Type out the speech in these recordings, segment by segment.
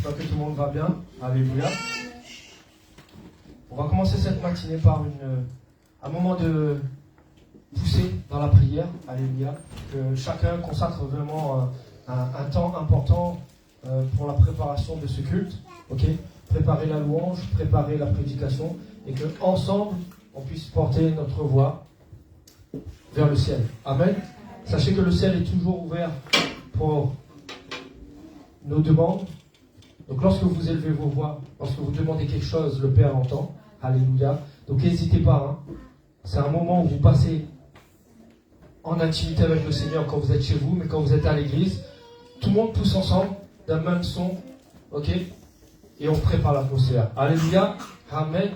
J'espère que tout le monde va bien. Alléluia. On va commencer cette matinée par un moment de poussée dans la prière. Alléluia. Que chacun consacre vraiment un temps important pour la préparation de ce culte. Ok? Préparer la louange, préparer la prédication, et que ensemble on puisse porter notre voix vers le ciel. Amen. Sachez que le ciel est toujours ouvert pour nos demandes. Donc lorsque vous élevez vos voix, lorsque vous demandez quelque chose, le Père entend. Alléluia. Donc n'hésitez pas. C'est un moment où vous passez en intimité avec le Seigneur quand vous êtes chez vous, mais quand vous êtes à l'église, tout le monde pousse ensemble d'un même son. Ok? Et on prépare l'atmosphère. Alléluia. Amen.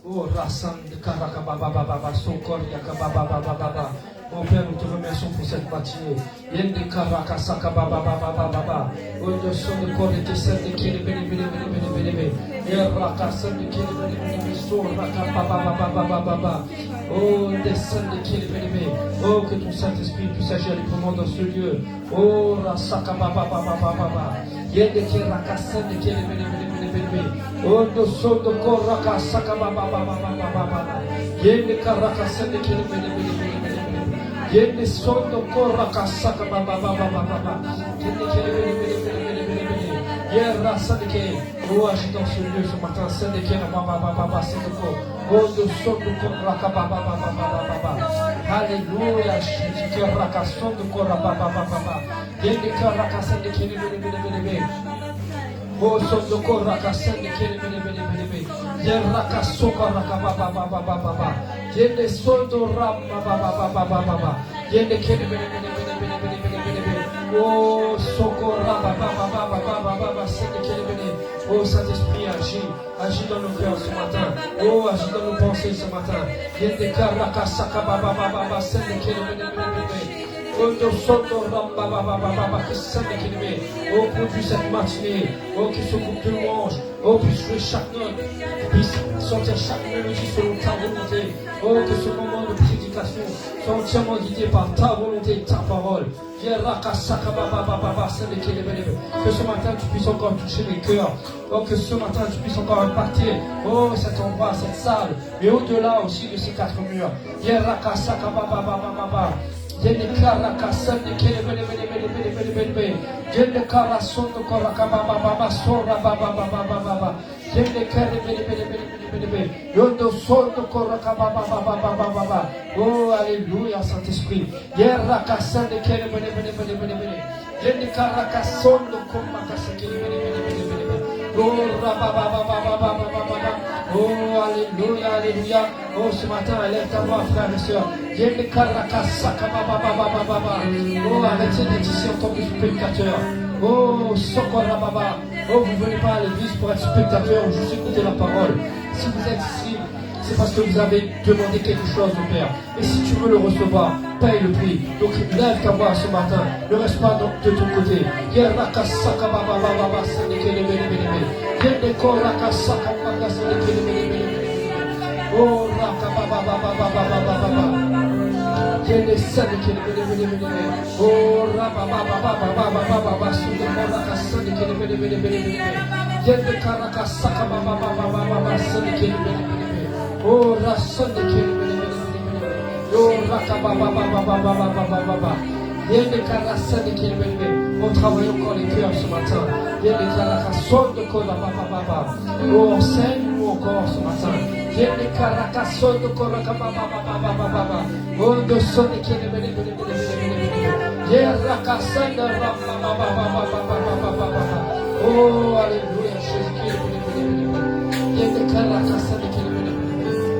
Oh, Rassan de Karakababa, Sokor Yakababa. Oh Père, nous te remercions pour cette matinée. Yende Karakasaka Baba Baba Baba. Oh, de son de corps et de scène de Kiri Bene Bene Bene Bene Bene. Yerakas de Kiri Bene Bene Bene. Soraka Baba Baba Baba. Oh, descend de Kiri Bene Bene. Oh, que ton Saint-Esprit puisse agir librement dans ce lieu. Oh, Rasaka Baba Baba Baba. Yende Kirakas de Kiri Bene Bene Bene Bene. Oh, de son de corps Rakasaka Baba Baba Baba. Yende Karakas de Kiri Bene Bene Bene. Yende sondo korra kasaka baba baba baba. Yende kele bele bele bele bele bele. Yerra sadeke. Oh, agis dans ce lieu ce matin. Sadeke baba baba baba sadeko. Oh, de sondo korra baba baba baba baba. Alléluia. Yerra kasondo korra baba baba baba. Yende korra kasande kele bele bele bele bele. Oh, sondo korra kasande kele bele bele bele bele. Yerra kasoka baba baba baba baba. Yende sondo ramba baba baba baba. Yende kele bele bele bele bele bele bele bele bele. Oh, sokora baba baba baba baba sende kele bele. Oh, Saint-Esprit agis dans nos cœurs ce matin. Oh, agis dans nos pensées ce matin. Yende karaka saka baba baba sende kele bele bele bele. Oh, de sondo ramba baba baba que sende kele bele. Oh, produis cette matinée. Oh, qui se coupe de louange. Oh, puisse jouer chaque note. Puisse sortir chaque mélodie selon ta volonté. Oh, que ce moment de prédication soit entièrement guidé par ta volonté et ta parole. Que ce matin tu puisses encore toucher les cœurs. Oh, que ce matin tu puisses encore impacter cet endroit, cette salle, mais au-delà aussi de ces quatre murs. Yende karaka sande kele bele bele bele bele bele bele bele. Yende kara sondo koraka baba baba sora baba baba baba. Yende kere bele bele bele bele bele. Yondo sondo koraka baba baba baba baba. Oh, alléluia, Saint-Esprit. Yeraka sande kele bele bele bele bele bele. Yende karaka sondo koraka kele bele bele bele bele. Oh, baba baba baba baba baba. Oh, alléluia, alléluia. Oh, ce matin, élève ta voix, frères et sœurs. Yende karaka saka baba baba baba. Oh, arrêtez d'être ici en tant que spectateur. Oh, sokora baba. Oh, vous ne venez pas à l'église pour être spectateur ou juste écouter la parole. Si vous êtes ici, c'est parce que vous avez demandé quelque chose au Père. Et si tu veux le recevoir, paye le prix. Donc lève ta voix ce matin. Ne reste pas de ton côté. Yeraka saka baba baba sendeke le bele bele bele. Yende koraka saka baba sendeke le bele bele bele. Oh, raka baba baba baba baba baba. Yende sendeke le bele bele bele bele. Oh, raba baba baba baba baba baba sendeke koraka sendeke le bele bele bele bele. Yende karaka saka baba baba baba sendeke le bele bele bele. Oh, rasson de kele bele bele bele bele. Oh, raka baba baba baba baba baba. Yende karasa de kele bele bele. On travaille encore les cœurs ce matin. Yende karakason de kola baba baba. Oh, enseigne-nous encore ce matin. Yende karakason de kola baba baba baba. Oh, de son de kele bele bele bele bele bele. Yende rakasan de ramba baba baba baba baba. Oh, alléluia, Jésus kele bele bele bele. Yende karakasan de kele bele.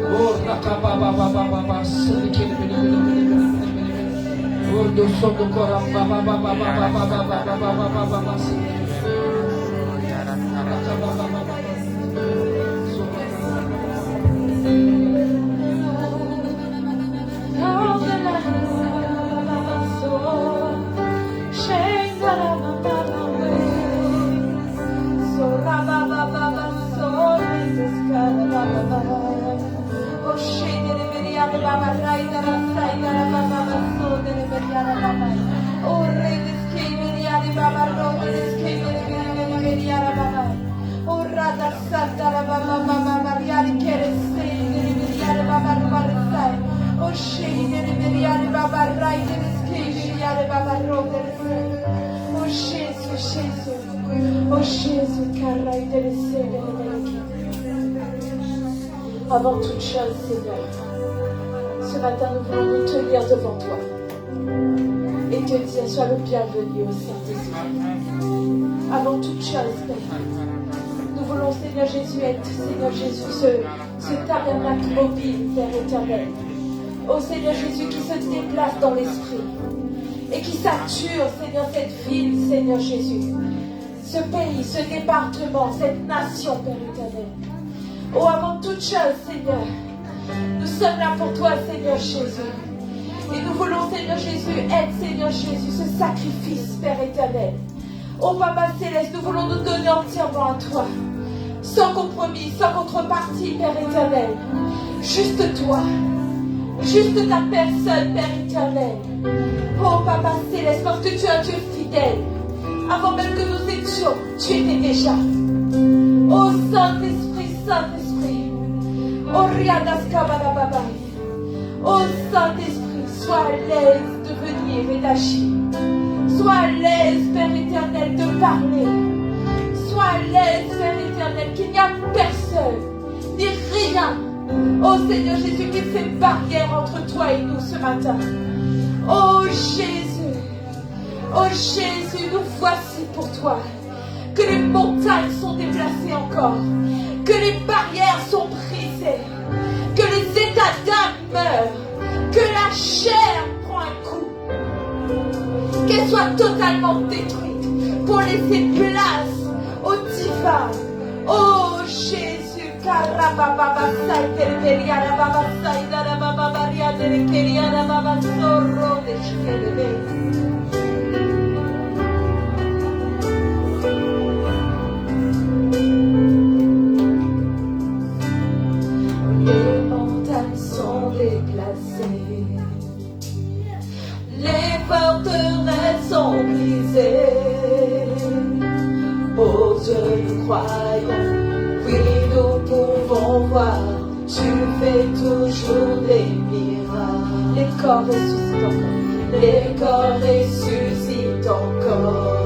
Oh, rakaba baba baba sende kele bele bele bele bele bele. Oh, do son do koram baba baba baba baba baba baba baba sende. Rakaba baba baba. Oh, Oh Jésus, Jésus. Oh Jésus, avant toute chose, Seigneur, ce matin nous voulons nous tenir devant toi et te dire, sois le bienvenu au Saint-Esprit. Avant toute chose, Père, nous voulons, Seigneur Jésus, être, Seigneur Jésus, ce tabernacle mobile, Père éternel. Oh Seigneur Jésus, qui se déplace dans l'esprit et qui sature, Seigneur, cette ville, Seigneur Jésus. Ce pays, ce département, cette nation, Père éternel. Oh, avant toute chose, Seigneur, nous sommes là pour toi, Seigneur Jésus. Et nous voulons, Seigneur Jésus, être, Seigneur Jésus, ce sacrifice, Père éternel. Oh, Papa Céleste, nous voulons nous donner entièrement à toi. Sans compromis, sans contrepartie, Père éternel. Juste toi. Juste ta personne, Père éternel. Oh, Papa Céleste, parce que tu es un Dieu fidèle. Avant même que nous étions, tu étais déjà. Oh Saint-Esprit, Saint-Esprit. Oh Riadas Kabadababa. Oh Saint-Esprit, sois à l'aise de venir et d'agir. Sois à l'aise, Père éternel, de parler. Sois à l'aise, Père éternel, qu'il n'y a personne, ni rien. Oh Seigneur Jésus, qui fait barrière entre toi et nous ce matin. Oh Jésus. Oh Jésus, nous voici pour toi. Que les montagnes sont déplacées encore. Que les barrières sont brisées. Que les états d'âme meurent. Que la chair prend un coup. Qu'elle soit totalement détruite. Pour laisser place au divin. Oh Jésus. Les montagnes sont déplacées, les forteresses sont brisées. Oh Dieu, nous croyons, oui nous pouvons voir, tu fais toujours des miracles. Les corps ressuscitent encore, les corps ressuscitent encore.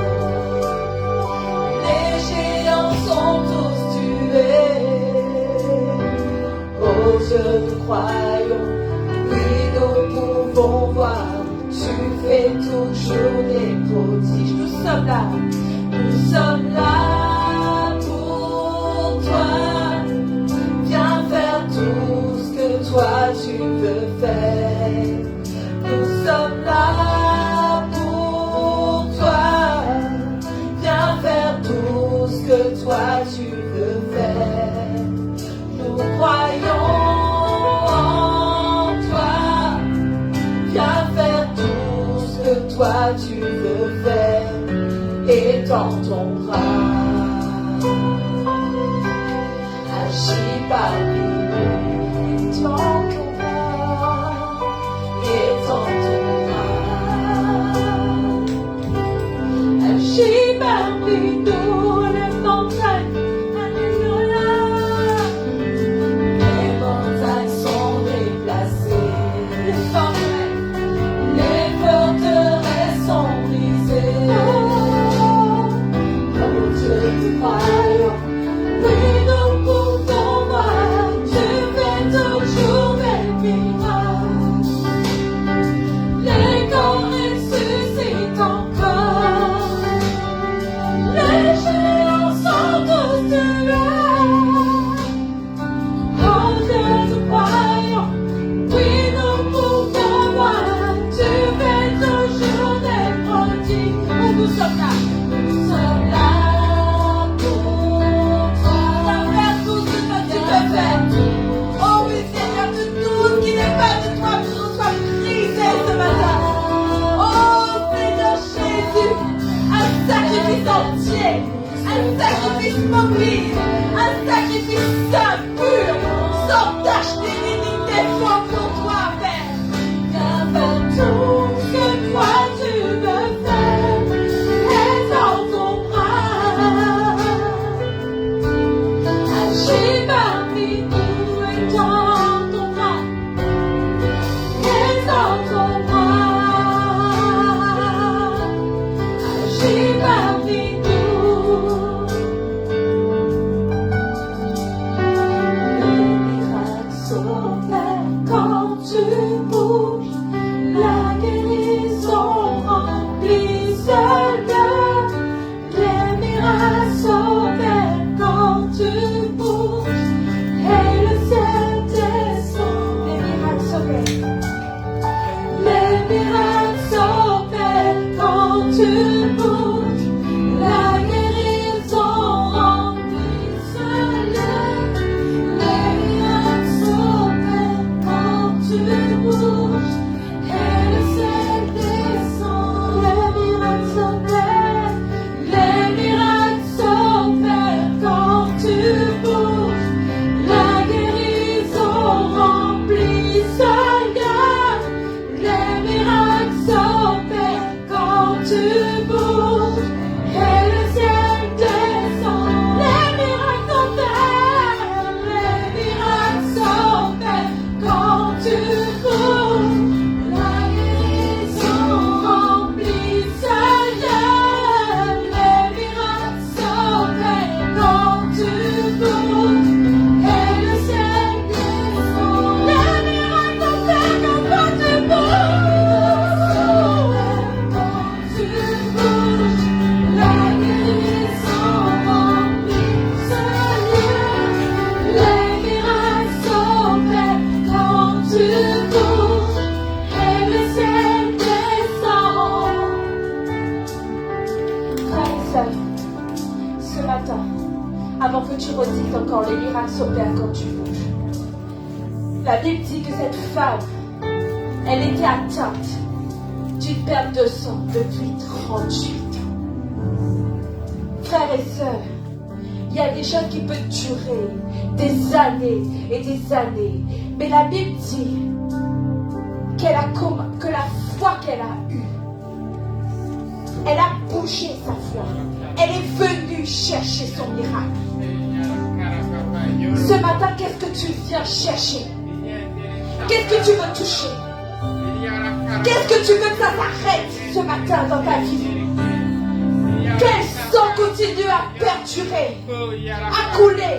Les géants sont tous tués. Oh Dieu, nous croyons, oui nous pouvons voir, tu fais toujours des prodiges. Nous sommes là pour toi. Viens faire tout ce que toi tu veux faire. Nous sommes là pour toi. Viens faire tout ce que toi tu veux faire. Nous croyons en toi. Viens faire tout ce que toi tu veux faire. Étends ton bras. Agis parmi nous. Étends ton bras. Étends ton bras. Agis parmi nous. Les montagnes. Alléluia. Les montagnes sont déplacées. Les forteresses sont brisées. Oh Dieu, nous croyons. Oui, nous pouvons voir. Tu fais toujours des miracles. Les corps ressuscitent encore. Les géants sont tous tués. Oh Dieu, nous croyons. Oui, nous pouvons voir. Tu fais toujours des prodiges. Oh, nous sommes là. Nous sommes là pour toi. Faire tout ce que tu peux faire. Oh oui, Seigneur, que tout ce qui n'est pas de toi soit brisé ce matin. Oh Seigneur Jésus, un sacrifice entier, un sacrifice mobile, un sacrifice saint, pur, sans tache ni défaut pour toi, Père. Viens faire tout ce que toi tu veux faire. Et dans ton bras, agis parmi nous et dans ton bras. ce matin, avant que tu redises encore, les miracles s'opèrent quand tu bouges. La Bible dit que cette femme, elle était atteinte d'une perte de sang depuis 38 ans. Frères et sœurs, il y a des choses qui peuvent durer des années et des années. Mais la Bible dit que la foi qu'elle a eue, elle a bougé sa foi. Elle est venue chercher son miracle. Ce matin, qu'est-ce que tu viens chercher? Qu'est-ce que tu veux toucher? Qu'est-ce que tu veux que ça s'arrête ce matin dans ta vie? Quel sang continue à perdurer, à couler?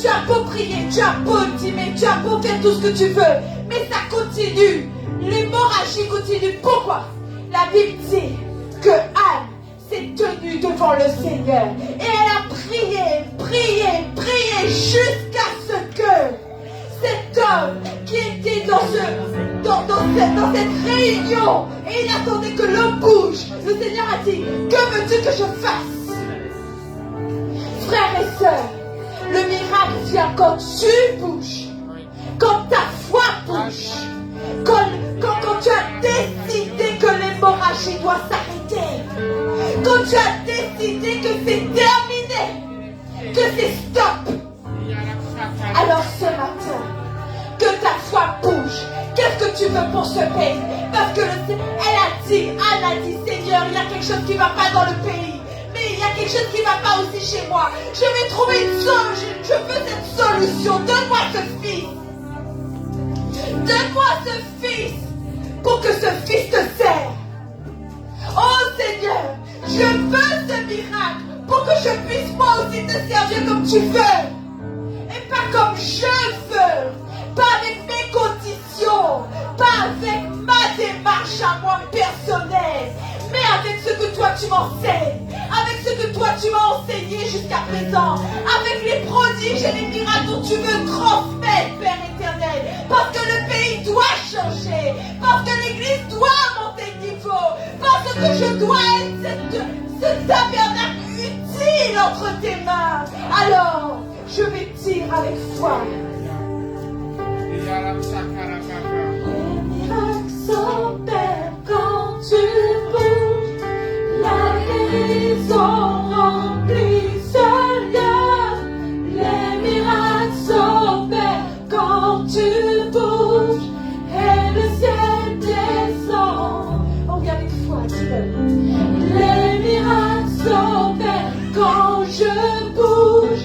Tu as beau prier, tu as beau intimer, tu as beau faire tout ce que tu veux, mais ça continue. L'hémorragie continue. Pourquoi? La Bible dit que Anne s'est tenue devant le Seigneur et elle a prié, prié, prié jusqu'à ce que cet homme qui était dans cette réunion et il attendait que l'homme bouge, le Seigneur a dit: que veux-tu que je fasse? Frères et sœurs, le miracle vient quand tu bouges, quand ta foi bouge, quand tu as décidé que l'hémorragie doit s'arrêter, quand tu as décidé que c'est terminé, que c'est stop. Alors ce matin, que ta foi bouge. Qu'est-ce que tu veux pour ce pays? Parce que Anne a dit, Seigneur, il y a quelque chose qui ne va pas dans le pays. Mais il y a quelque chose qui ne va pas aussi chez moi. Je vais trouver une solution. Je veux cette solution. Donne-moi ce fils. Donne-moi ce fils pour que ce fils te serve. Oh Seigneur, je veux ce miracle pour que je puisse moi aussi te servir comme tu veux. Et pas comme je veux. Pas avec mes conditions. Pas avec ma démarche à moi personnelle. Mais avec ce que toi tu m'enseignes. Avec ce que toi tu m'as enseigné jusqu'à présent. Avec les prodiges et les miracles dont tu veux transmettre, Père éternel. Parce que le pays doit changer. Parce que l'église doit monter de niveau. Parce que je dois être ce tabernacle utile entre tes mains. Alors, je vais dire avec foi. Les miracles s'opèrent quand tu bouges. La guérison remplit ce lieu. Les miracles s'opèrent quand tu bouges. Et le ciel descend. Oh, regarde avec foi, dis-le. Les miracles s'opèrent quand je bouge.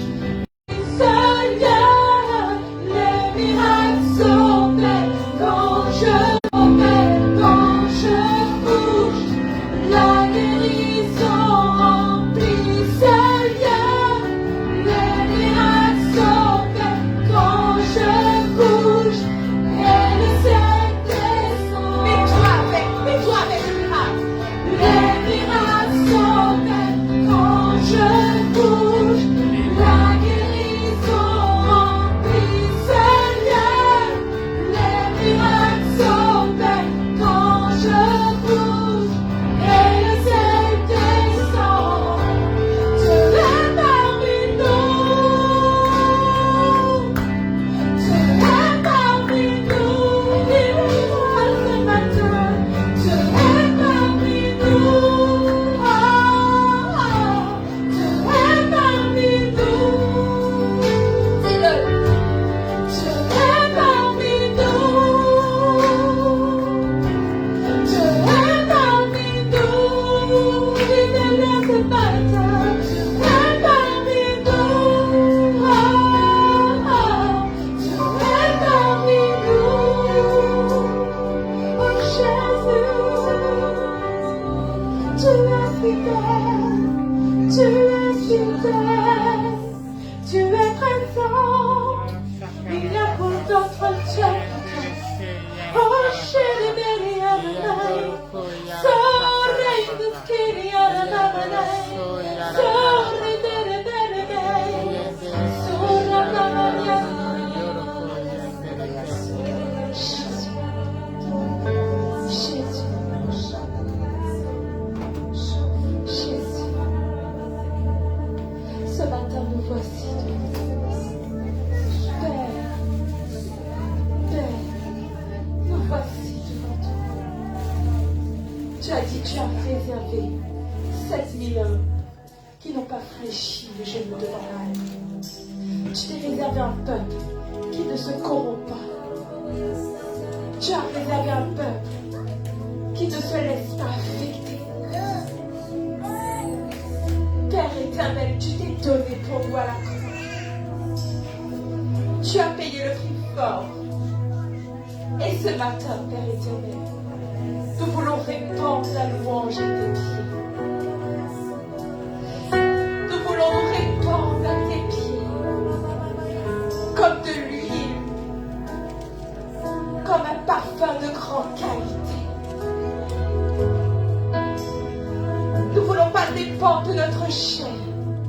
tu as réservé 7000 hommes qui n'ont pas fléchi le genou devant la. Tu t'es réservé un peuple qui ne se corrompt pas. Tu as réservé un peuple qui ne se laisse pas affecter. Père éternel, tu t'es donné pour nous à la croix. Tu as payé le prix fort. Et ce matin, Père éternel, nous voulons répandre la louange à tes pieds. Nous voulons nous répandre à tes pieds comme de l'huile, comme un parfum de grande qualité. Nous ne voulons pas dépendre de notre chair,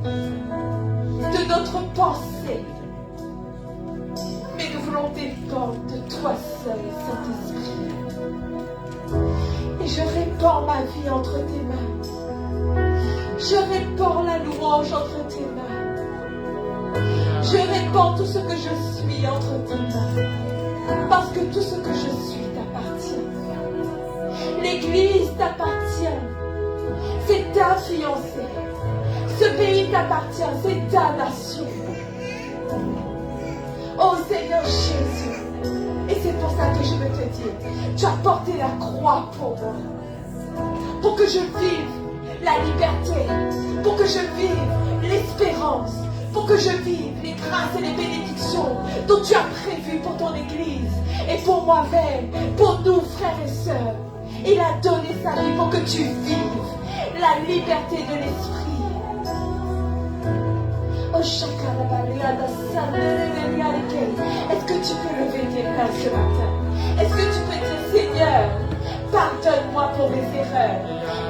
de notre pensée, mais nous voulons dépendre de toi seul, Saint-Esprit. Et je répands ma vie entre tes mains. Je répands la louange entre tes mains. Je répands tout ce que je suis entre tes mains. Parce que tout ce que je suis t'appartient. L'Église t'appartient. C'est ta fiancée. Ce pays t'appartient. C'est ta nation. Oh Seigneur Jésus. Et c'est pour ça que je veux te dire, tu as porté la croix pour moi. Pour que je vive la liberté. Pour que je vive l'espérance. Pour que je vive les grâces et les bénédictions dont tu as prévu pour ton Église. Et pour moi-même, pour nous frères et sœurs. Il a donné sa vie pour que tu vives la liberté de l'esprit. Oh, est-ce que tu peux lever tes mains ce matin? Est-ce que tu peux dire, Seigneur, pardonne-moi pour mes erreurs.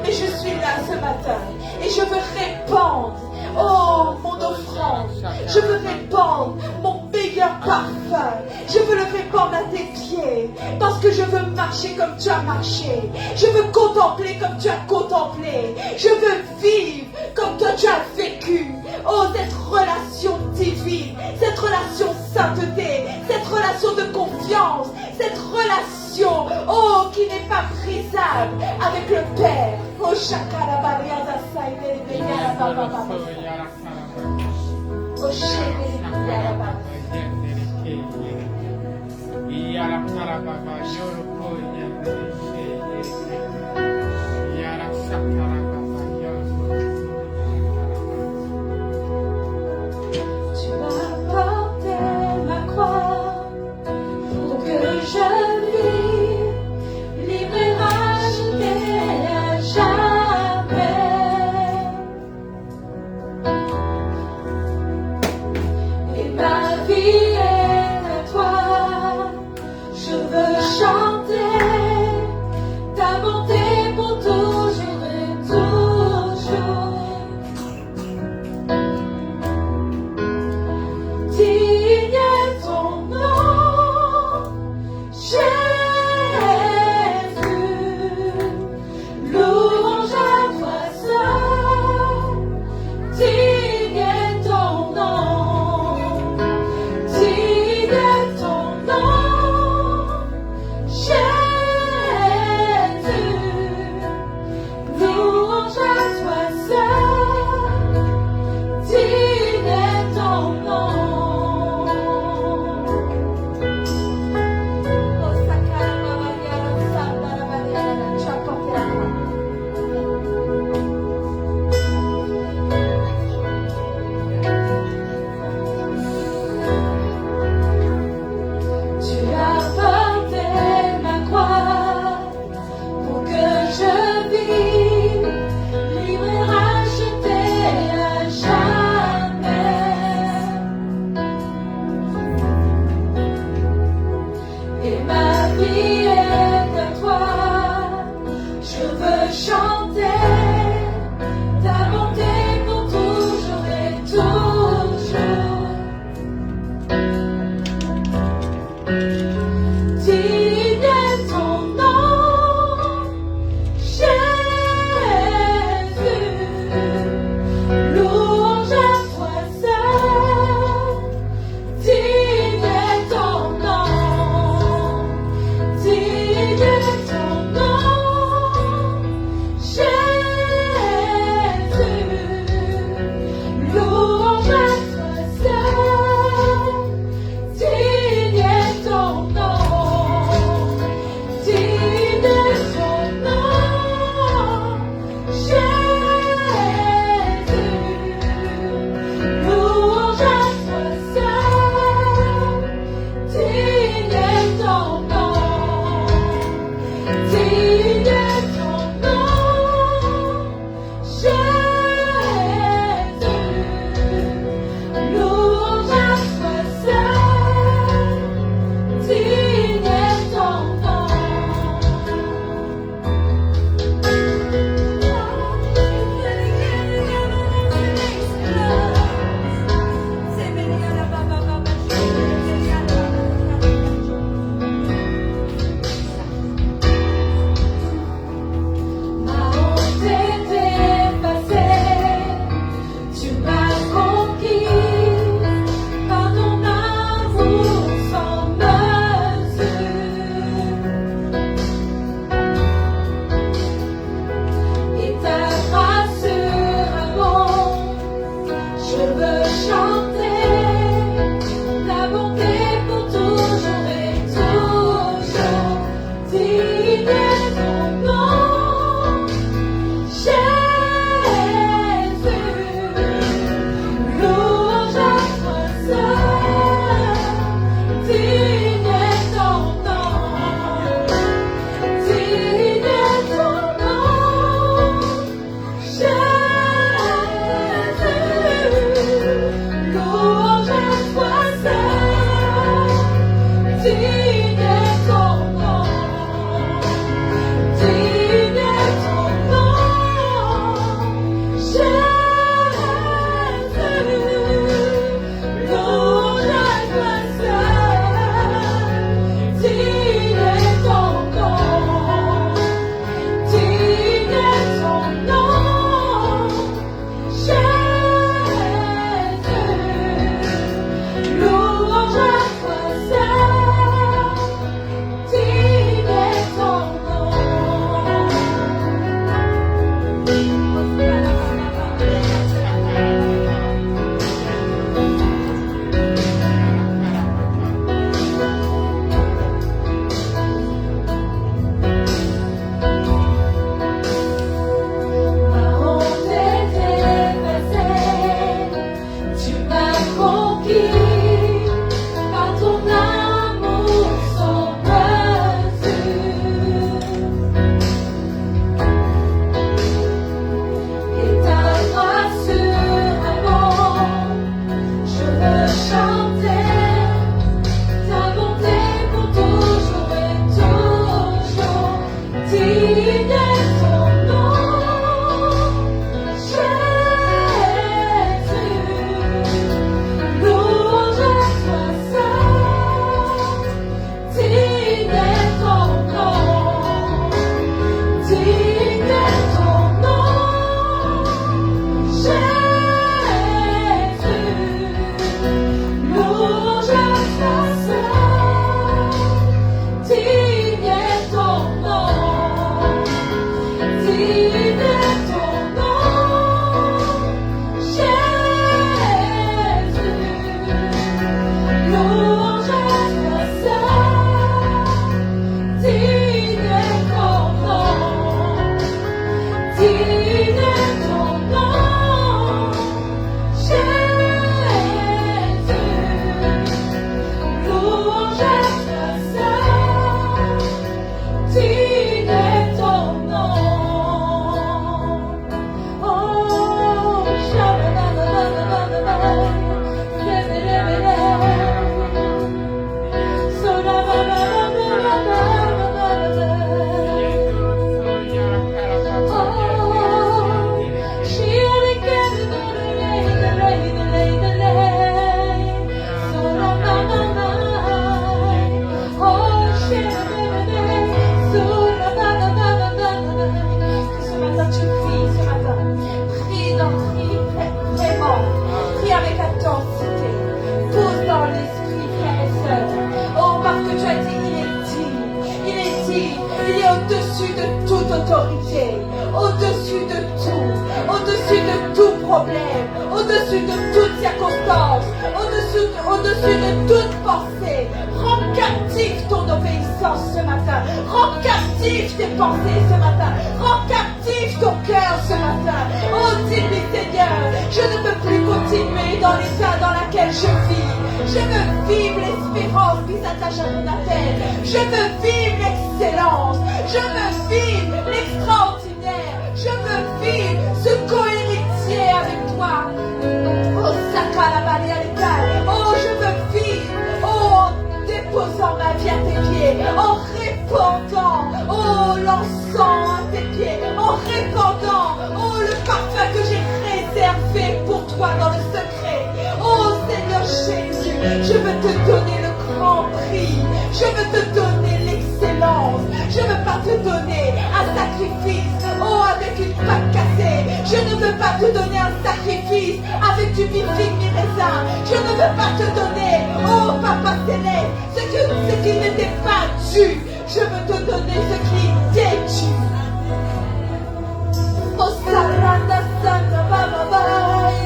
Mais je suis là ce matin et je veux répandre, oh, mon offrande. Je veux répandre mon meilleur parfum. Je veux le répandre à tes pieds parce que je veux marcher comme tu as marché. Je veux contempler comme tu as contemplé. Je veux vivre comme toi tu as vécu. Oh, cette relation divine, cette relation sainteté, cette relation de confiance, cette relation, oh, qui n'est pas brisable avec le Père. Oh, Shakara Bariada Saïdé, Beriara Baba. Oh, Shakara Bariada.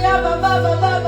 Baba, baba, baba, baba,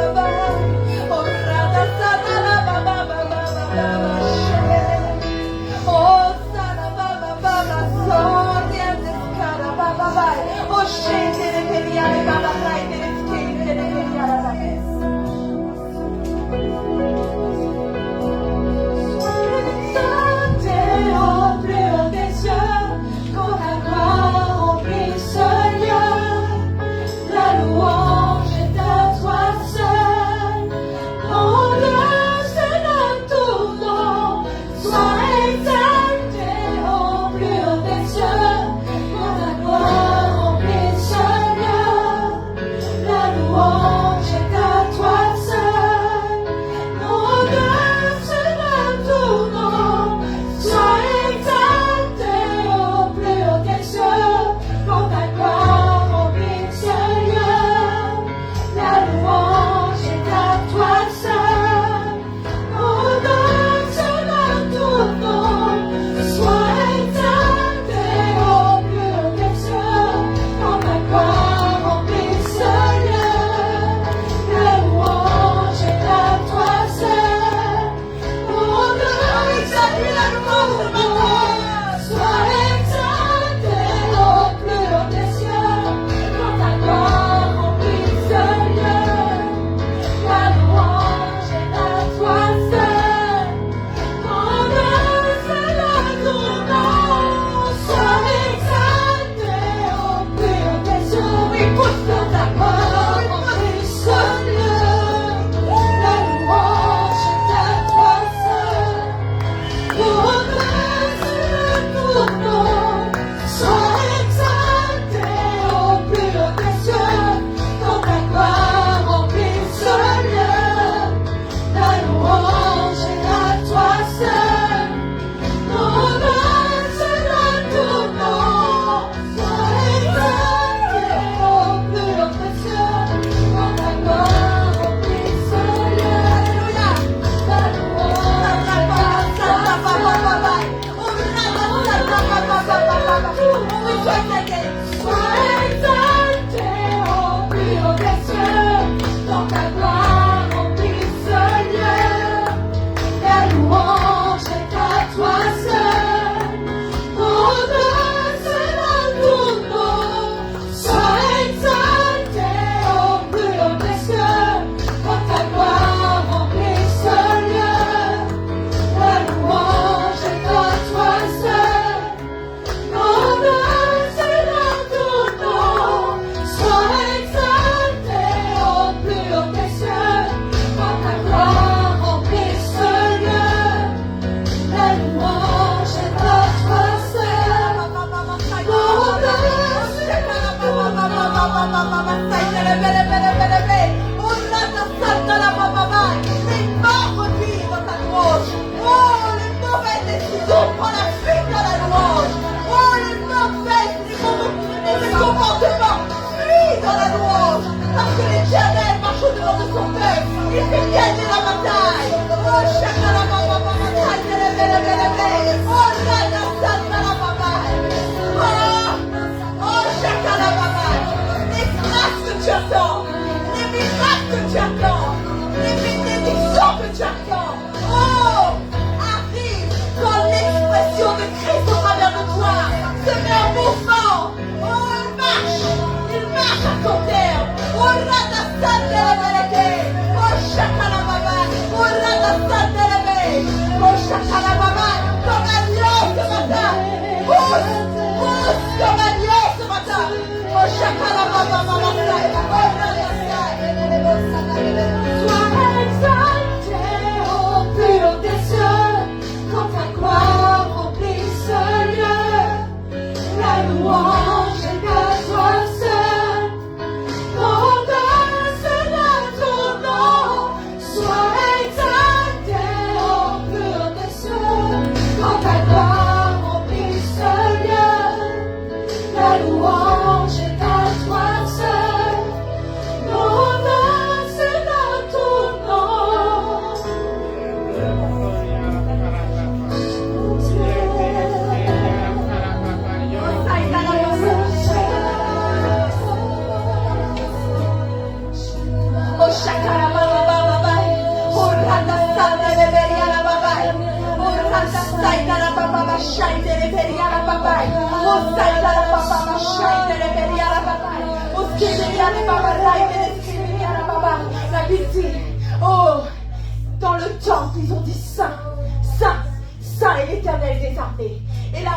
Les morts recueillis dans ta louange. Oh, les mauvaises décisions, prends la fuite dans la louange. Oh, les mauvais comportements, fuis dans la louange. Parce que l'Éternel marche au-devant de son peuple. Il fait gagner la bataille. Oh, chacun la bataille. Oh, la bataille. Oh, chacun la bataille. Les grâces que tu attends. Les miracles que tu attends. Les bénédictions que tu attends. Oh, arrive quand l'expression de Christ au travers de toi se met en mouvement. Oh, il marche à ton terme. Oh, radassan de la vérité. Oh, chakala baba. Oh, radassan de la vérité. Oh, chakala baba. Comme un lion ce matin. Pousse comme un lion ce matin. Oh, chakala baba, baba. Oh, radassan. Sois exalté au plus haut des cieux, quand ta gloire remplit ce lieu. La louange est à toi seul, au-dessus de ton nom. Sois exalté au plus haut des cieux, quand ta gloire remplit ce lieu. La louange est à toi seul, au-dessus de ton nom. Oh, shakara baba baba, oh randa sanda de beriara baba, oh randa saida la baba shaide de beriara baba, oh saida la baba shaide de beriara baba, oh skiberiara baba raide de skiberiara baba. La Bible dit, oh, dans le temple ils ont dit saint, saint, saint est l'Éternel des armées, et la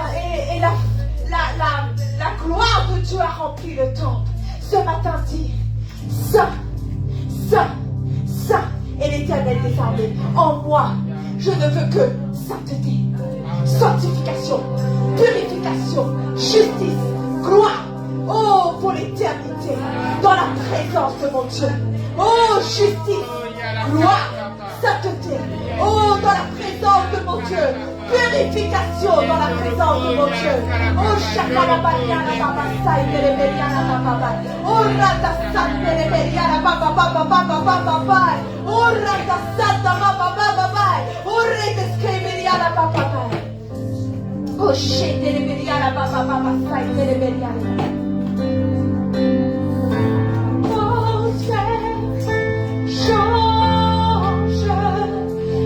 gloire de Dieu a rempli le temple. Ce matin dit, saint, saint, saint est l'Éternel des armées. En moi, je ne veux que sainteté, sanctification, purification, justice, gloire. Oh, pour l'éternité, dans la présence de mon Dieu. Oh, justice, gloire, sainteté. Oh, dans la présence de mon Dieu. Purification dans la présence de mon Dieu. Oh, chakalabariana baba saïdere beriana baba. Oh, rata sandere beriana baba baba baba baba baba. Oh, rata sanda baba baba baba. Oh, rete skeberiana baba baba. Oh, shendere beriana baba baba saïdere beriana. Change,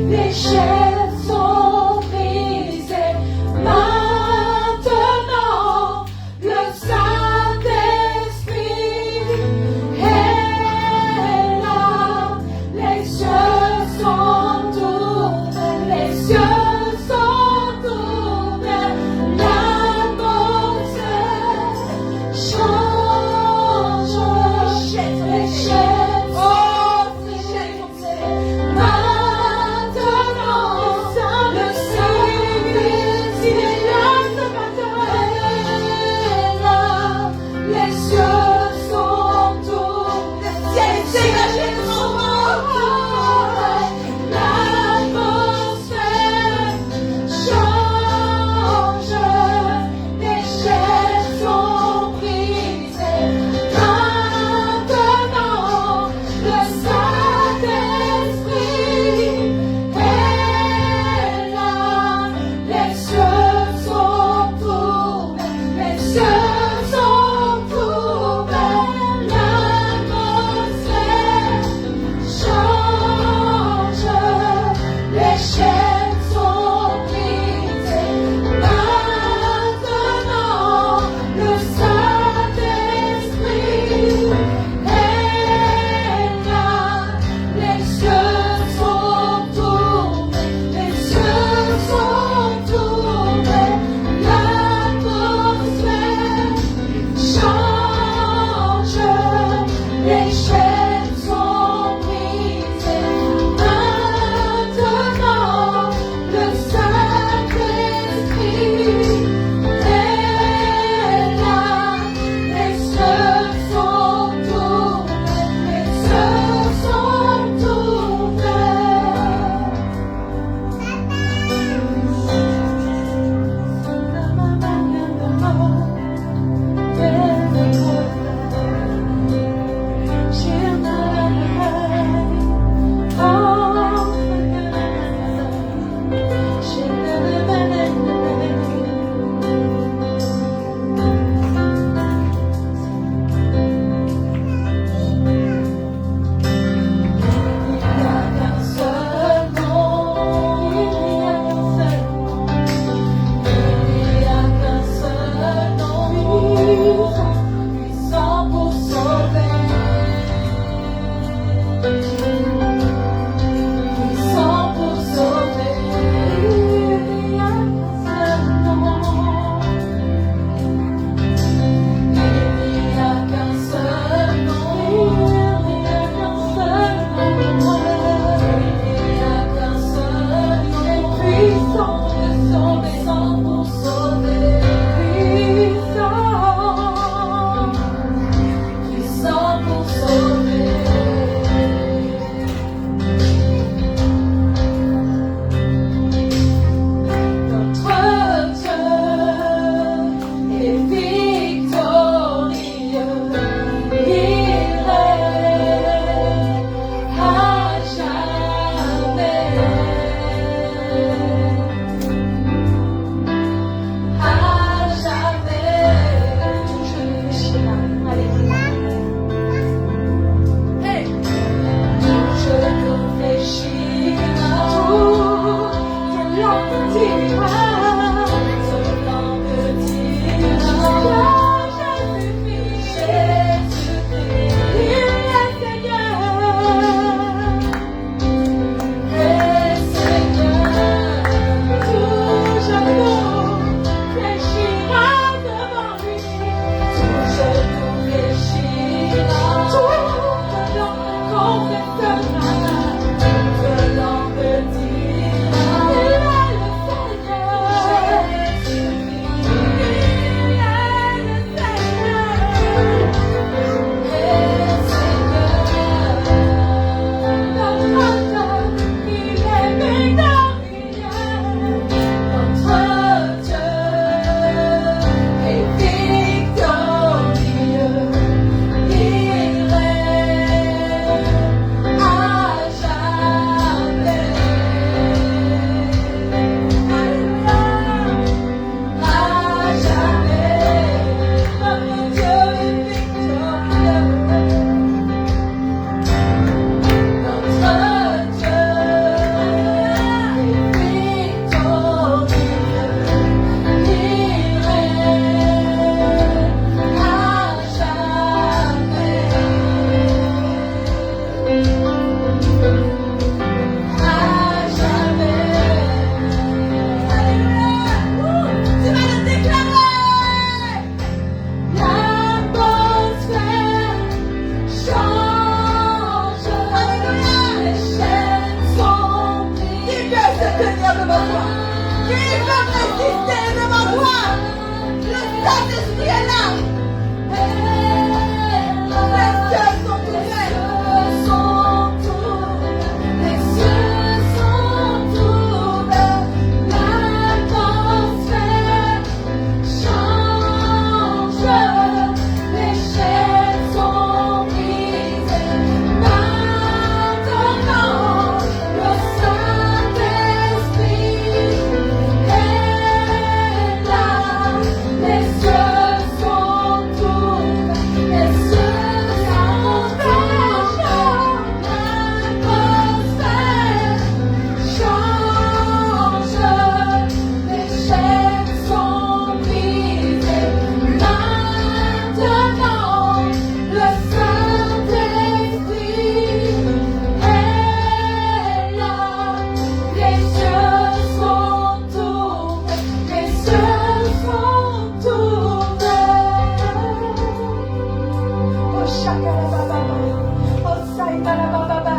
les chaînes sont brisées. Maintenant, le Saint-Esprit est là. Les cieux sont ouverts, les cieux sont ouverts. L'atmosphère devant toi? Qui peut résister devant toi? Le Saint-Esprit est là. Les cieux sont ouverts. Les cieux sont ouverts. L'atmosphère change. Les chaînes sont brisées. Maintenant, le Saint-Esprit est là. Les cieux sont ouverts. Les cieux sont ouverts. L'atmosphère change. Les chaînes sont brisées. Maintenant, le Saint-Esprit est là. Les cieux sont ouverts. Les cieux sont ouverts. Oh, shakara baba. Oh, saïda la baba baba.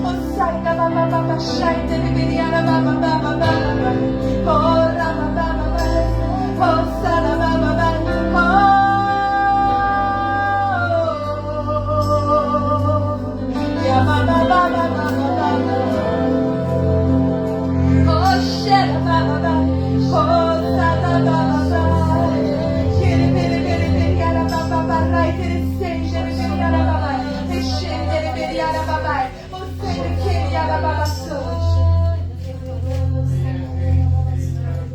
Oh, saïda baba baba. Shaïda libériana baba baba baba. Oh, la baba baba. Oh, sala baba baba. Oh, ya baba baba baba baba. Oh, shela baba baba. Oh, sala baba baba. Kiri biri biri biri yara baba baba. Kiri seja biri yara baba. Shiri biri yara baba. Oh, seja kiri yara baba soja.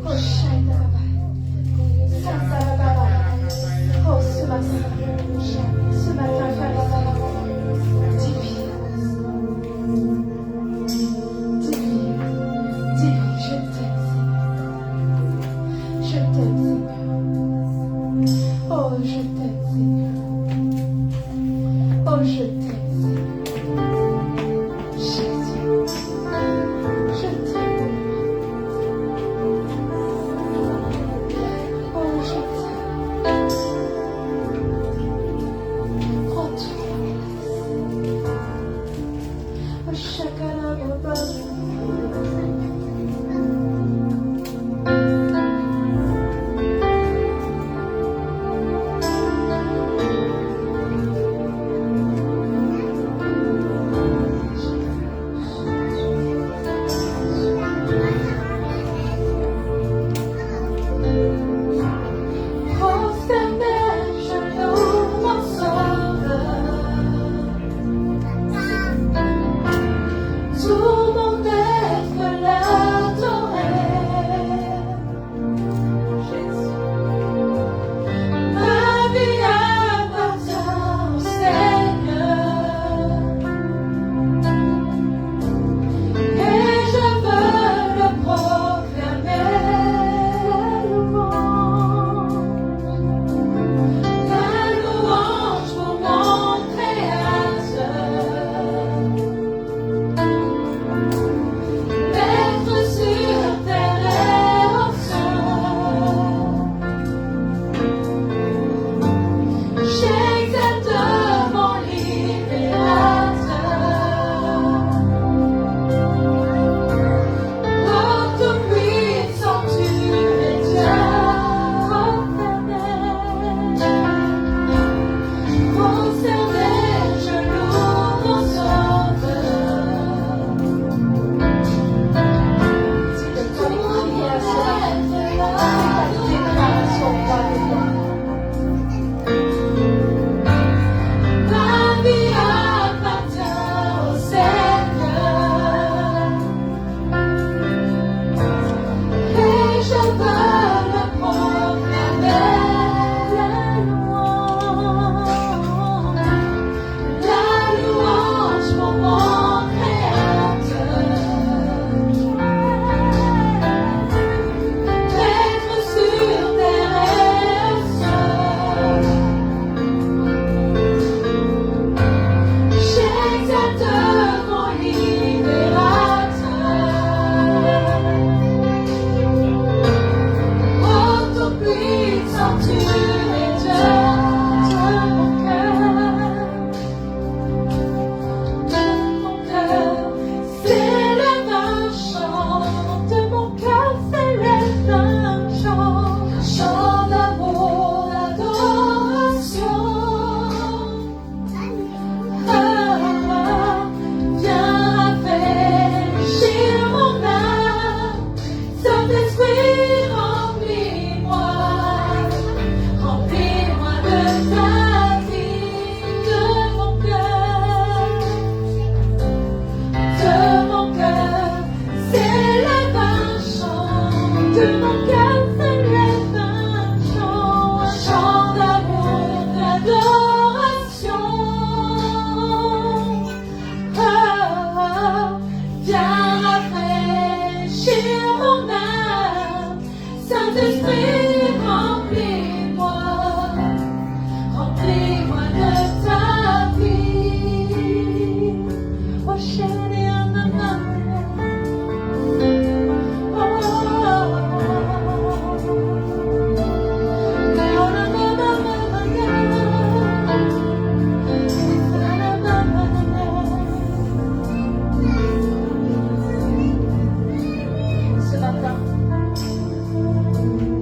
Oh, shaida baba. Santa baba. Oh, ce matin, Père baba. Divine. Divine. Divine, je t'aime, Seigneur. Je t'aime, Seigneur. Oh, je t'aime, Seigneur. Oh, je t'aime, Seigneur. Jésus, je t'aime. Oh, je t'aime. Prends toute la place. Oh, chacun baba. Prosterné, je loue mon Sauveur. Tout mon être Ce matin,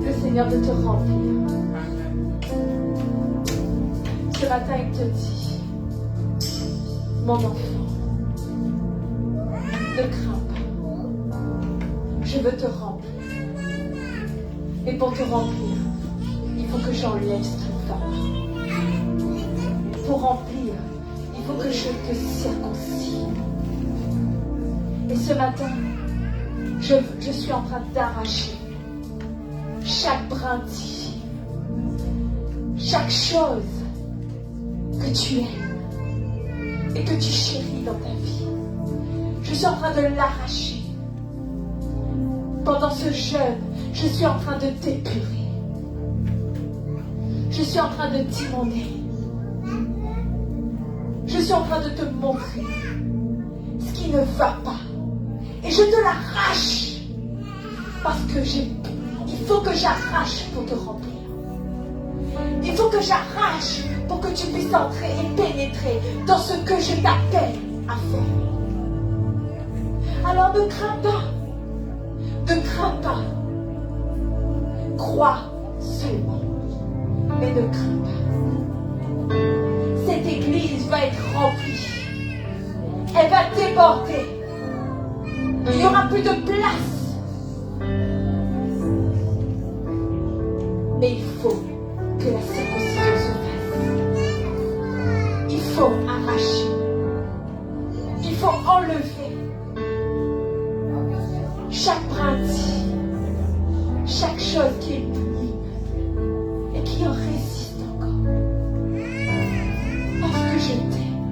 le Seigneur veut te remplir. Ce matin, il te dit, mon enfant, ne crains pas. Je veux te remplir. Et pour te remplir, il faut que j'enlève ce qui ne va pas. Pour remplir, il faut que je te circoncis. Et ce matin, je suis en train d'arracher chaque brindille, chaque chose que tu aimes et que tu chéris dans ta vie. Je suis en train de l'arracher. Pendant ce jeûne, je suis en train de t'épurer. Je suis en train de t'immonder. Je suis en train de te montrer ce qui ne va pas. Et je te l'arrache. Parce que il faut que j'arrache pour te remplir. Il faut que j'arrache pour que tu puisses entrer et pénétrer dans ce que je t'appelle à faire. Alors ne crains pas. Ne crains pas. Crois seulement. Mais ne crains pas. Cette église va être remplie. Elle va déborder. Il n'y aura plus de place. Mais il faut que la circoncision se fasse. Il faut arracher. Il faut enlever chaque brindille, chaque chose qui est punie et qui en résiste encore. Parce que je t'aime,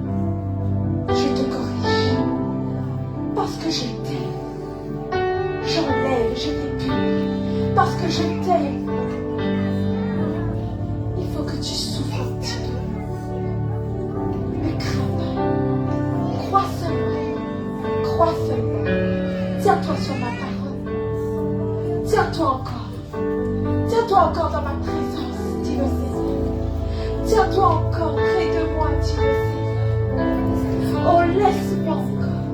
je te corrige. Parce que je t'aime, j'enlève, je t'épure. Parce que je t'aime, il faut que tu souffres un petit peu. Ne crains pas. Crois seulement. Crois seulement. Tiens-toi sur ma parole. Tiens-toi encore. Tiens-toi encore dans ma présence, dit le Seigneur. Tiens-toi encore près de moi, dit le Seigneur. Oh, laisse-moi encore,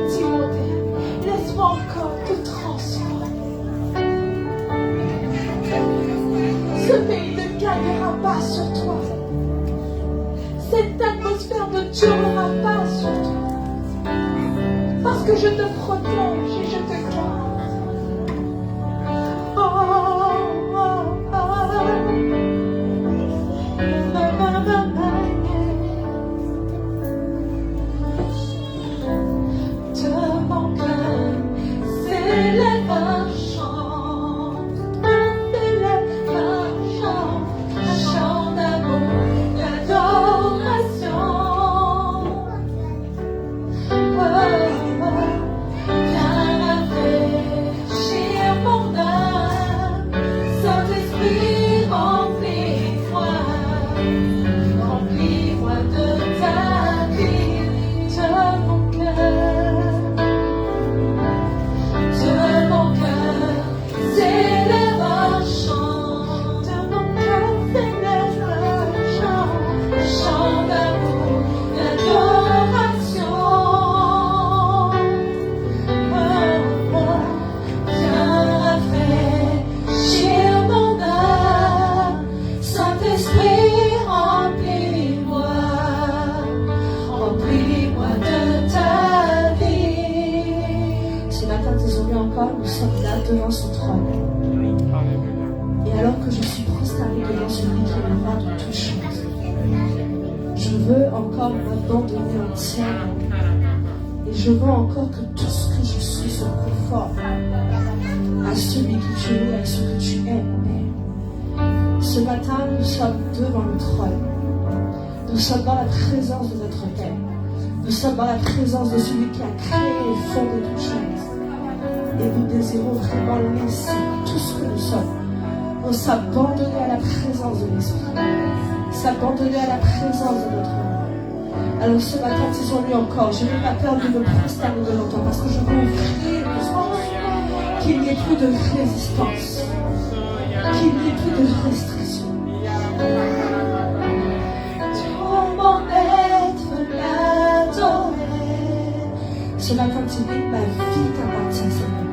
dit mon Dieu. Laisse-moi encore te transformer. Ce pays ne gagnera pas sur toi. Cette atmosphère ne durera pas sur toi. Parce que je te protège et je te garde. Oh, oh, oh. De mon cœur s'élève un chant. S'élève un chant d'amour, d'adoration. Nous sommes là devant son trône. Et alors que je suis prosternée devant celui qui est le roi de toutes choses, je veux encore m'abandonner entièrement. Et je veux encore que tout ce que je suis se conforme à celui que tu es, à ce que tu aimes. Ce matin, nous sommes devant le trône. Nous sommes dans la présence de notre Père. Nous sommes dans la présence de celui qui a créé et fondé toutes choses. Et nous désirons vraiment laisser tout ce que nous sommes. Nous s'abandonner à la présence de l'Esprit. S'abandonner à la présence de notre Père. Alors ce matin, disons-lui encore, je n'ai pas peur de me prosterner devant toi parce que je veux ouvrir le sens, qu'il n'y ait plus de résistance, qu'il n'y ait plus de restriction. Tout mon être l'adorer. Ce matin, dis-lui, ma vie t'appartient, Seigneur.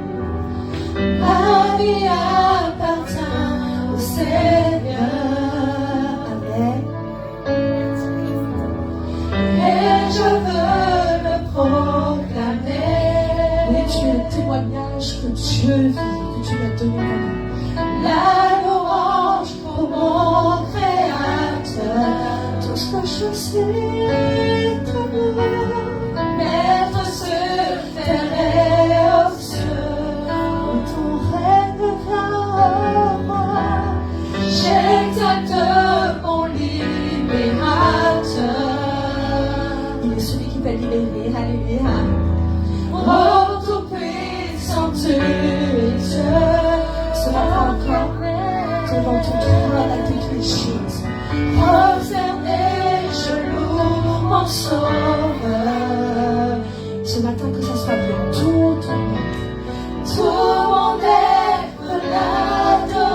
Ma vie appartient au Seigneur. Amen. Et je veux le proclamer. Oui, tu es le témoignage que Dieu vit, que tu m'as donné la vie. La louange pour mon Créateur. Tout ce que je suis est amour. Maître sur terre et aux cieux. Ton règne vient à moi. J'exalte mon libérateur. Il est celui qui t'a libéré. Alléluia. Oh, tout-puissant tu es Dieu. Ce matin encore, devant ton trône à toutes les choses. Prosterné, je loue mon Sauveur. Ce matin, que ça soit bien tout ton monde. Tout mon être l'adorer.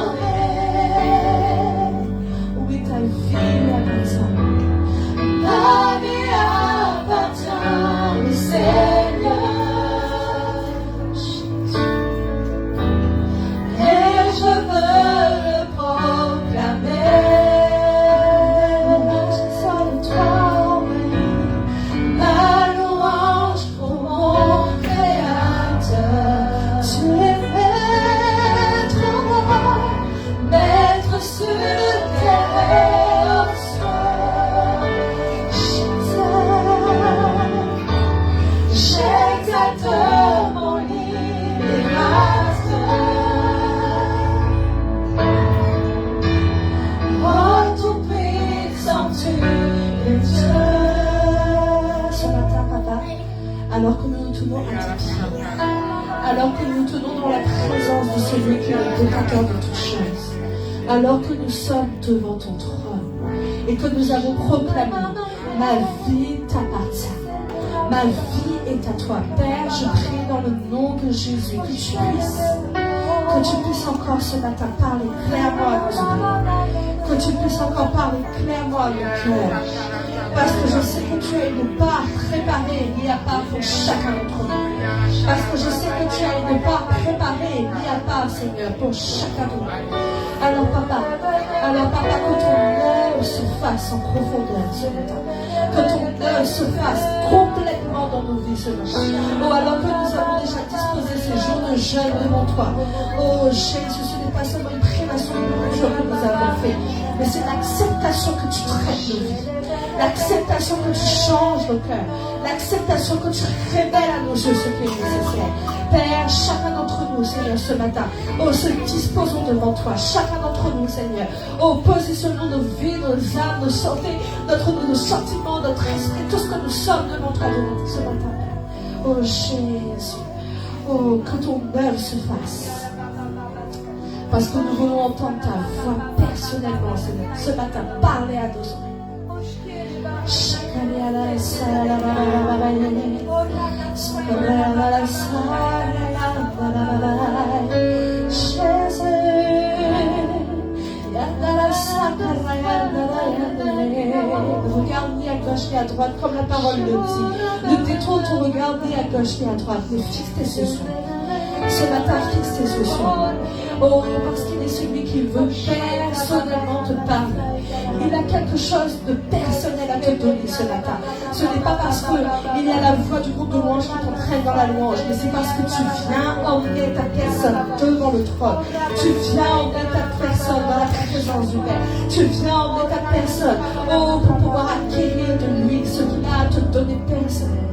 Oui, ta vie appartient. Ma vie appartient au Seigneur. Et je veux le proclamer. Sans toi, oui. Ma louange pour mon Créateur. Tu es maître en moi. Maître sur terre et aux cieux. J'exalte mon libérateur. Oh, tout-puissant tu es Dieu. Ce matin, papa, alors que nous nous tenons à tes pieds, alors que nous nous tenons dans la présence de celui qui est le détenteur de toutes choses, alors que nous sommes devant ton trône et que nous avons proclamé, ma vie t'appartient, ma vie est à toi. Père, je prie dans le nom de Jésus que tu puisses encore ce matin parler clairement à nos oreilles, que tu puisses encore parler clairement à nos cœurs. Parce que je sais que tu as une part préparée, mis à part pour chacun d'entre nous. Parce que je sais que tu as une part préparée, mis à part, Seigneur, pour chacun de nous. Alors papa, que ton œuvre se fasse en profondeur ce matin. Que ton œuvre se fasse complètement dans nos vies ce matin. Oh, alors que nous avons déjà disposé ces jours de jeûne devant toi. Oh Jésus, ce n'est pas seulement une privation de nourriture que nous avons fait, mais c'est l'acceptation que tu traites nos vies. L'acceptation que tu changes nos cœurs, l'acceptation que tu révèles à nos yeux ce qui est nécessaire. Père, chacun d'entre nous, Seigneur, ce matin, oh, se disposons devant toi, chacun d'entre nous, Seigneur, oh, positionnons nos vies, nos âmes, nos santé, nos sentiments, notre esprit, tout ce que nous sommes devant toi ce matin, Père. Oh Jésus, oh, que ton œuvre se fasse. Parce que nous voulons entendre ta voix personnellement, Seigneur, ce matin, parler à nos oreilles. Regarde ni à gauche ni à droite, comme la parole le dit. Ne détourne ton regard ni à gauche ni à droite, mais fixe tes yeux sur lui. Ce matin, fixe tes yeux sur lui. Oh, parce qu'il est celui qui veut personnellement te parler. Il a quelque chose de personnel à te donner ce matin. Ce n'est pas parce qu'il y a la voix du groupe de louange qui t'entraîne dans la louange, mais c'est parce que tu viens emmener ta personne devant le trône. Tu viens emmener ta personne dans la présence du Père. Tu viens emmener ta personne, oh, pour pouvoir acquérir de lui ce qu'il a à te donner personnellement.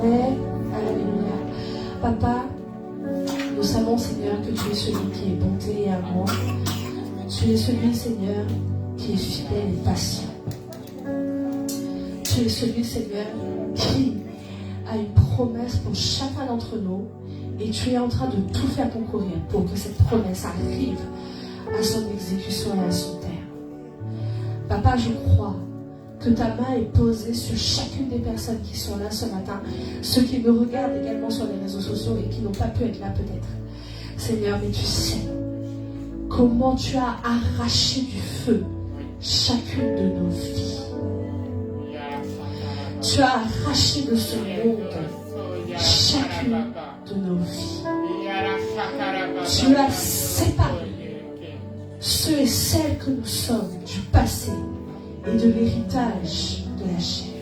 Amen. Alléluia. Papa, nous savons, Seigneur, que tu es celui qui est bonté et amour. Tu es celui, Seigneur, qui est fidèle et patient. Tu es celui, Seigneur, qui a une promesse pour chacun d'entre nous Et tu es en train de tout faire concourir pour que cette promesse arrive à son exécution et à son terme. Papa, je crois que ta main est posée sur chacune des personnes qui sont là ce matin, ceux qui me regardent également sur les réseaux sociaux et qui n'ont pas pu être là peut-être. Seigneur, mais tu sais comment tu as arraché du feu chacune de nos vies. Tu as arraché de ce monde chacune de nos vies. Tu as séparé ceux et celles que nous sommes du passé et de l'héritage de la chair,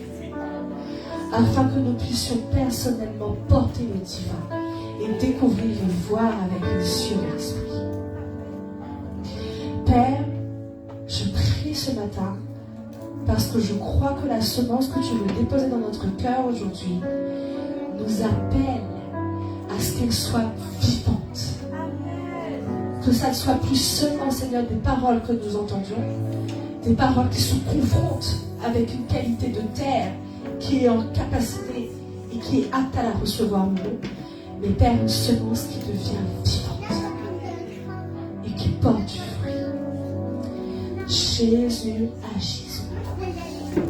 afin que nous puissions personnellement porter le divin et découvrir et voir avec les yeux de l'esprit. Père, je prie ce matin parce que je crois que la semence que tu veux déposer dans notre cœur aujourd'hui nous appelle à ce qu'elle soit vivante. Que ça ne soit plus seulement, Seigneur, des paroles que nous entendions, des paroles qui se confrontent avec une qualité de terre qui est en capacité et qui est apte à la recevoir nous, mais Père, une semence qui devient vivante et qui porte du fruit. Jésus, agis ce matin.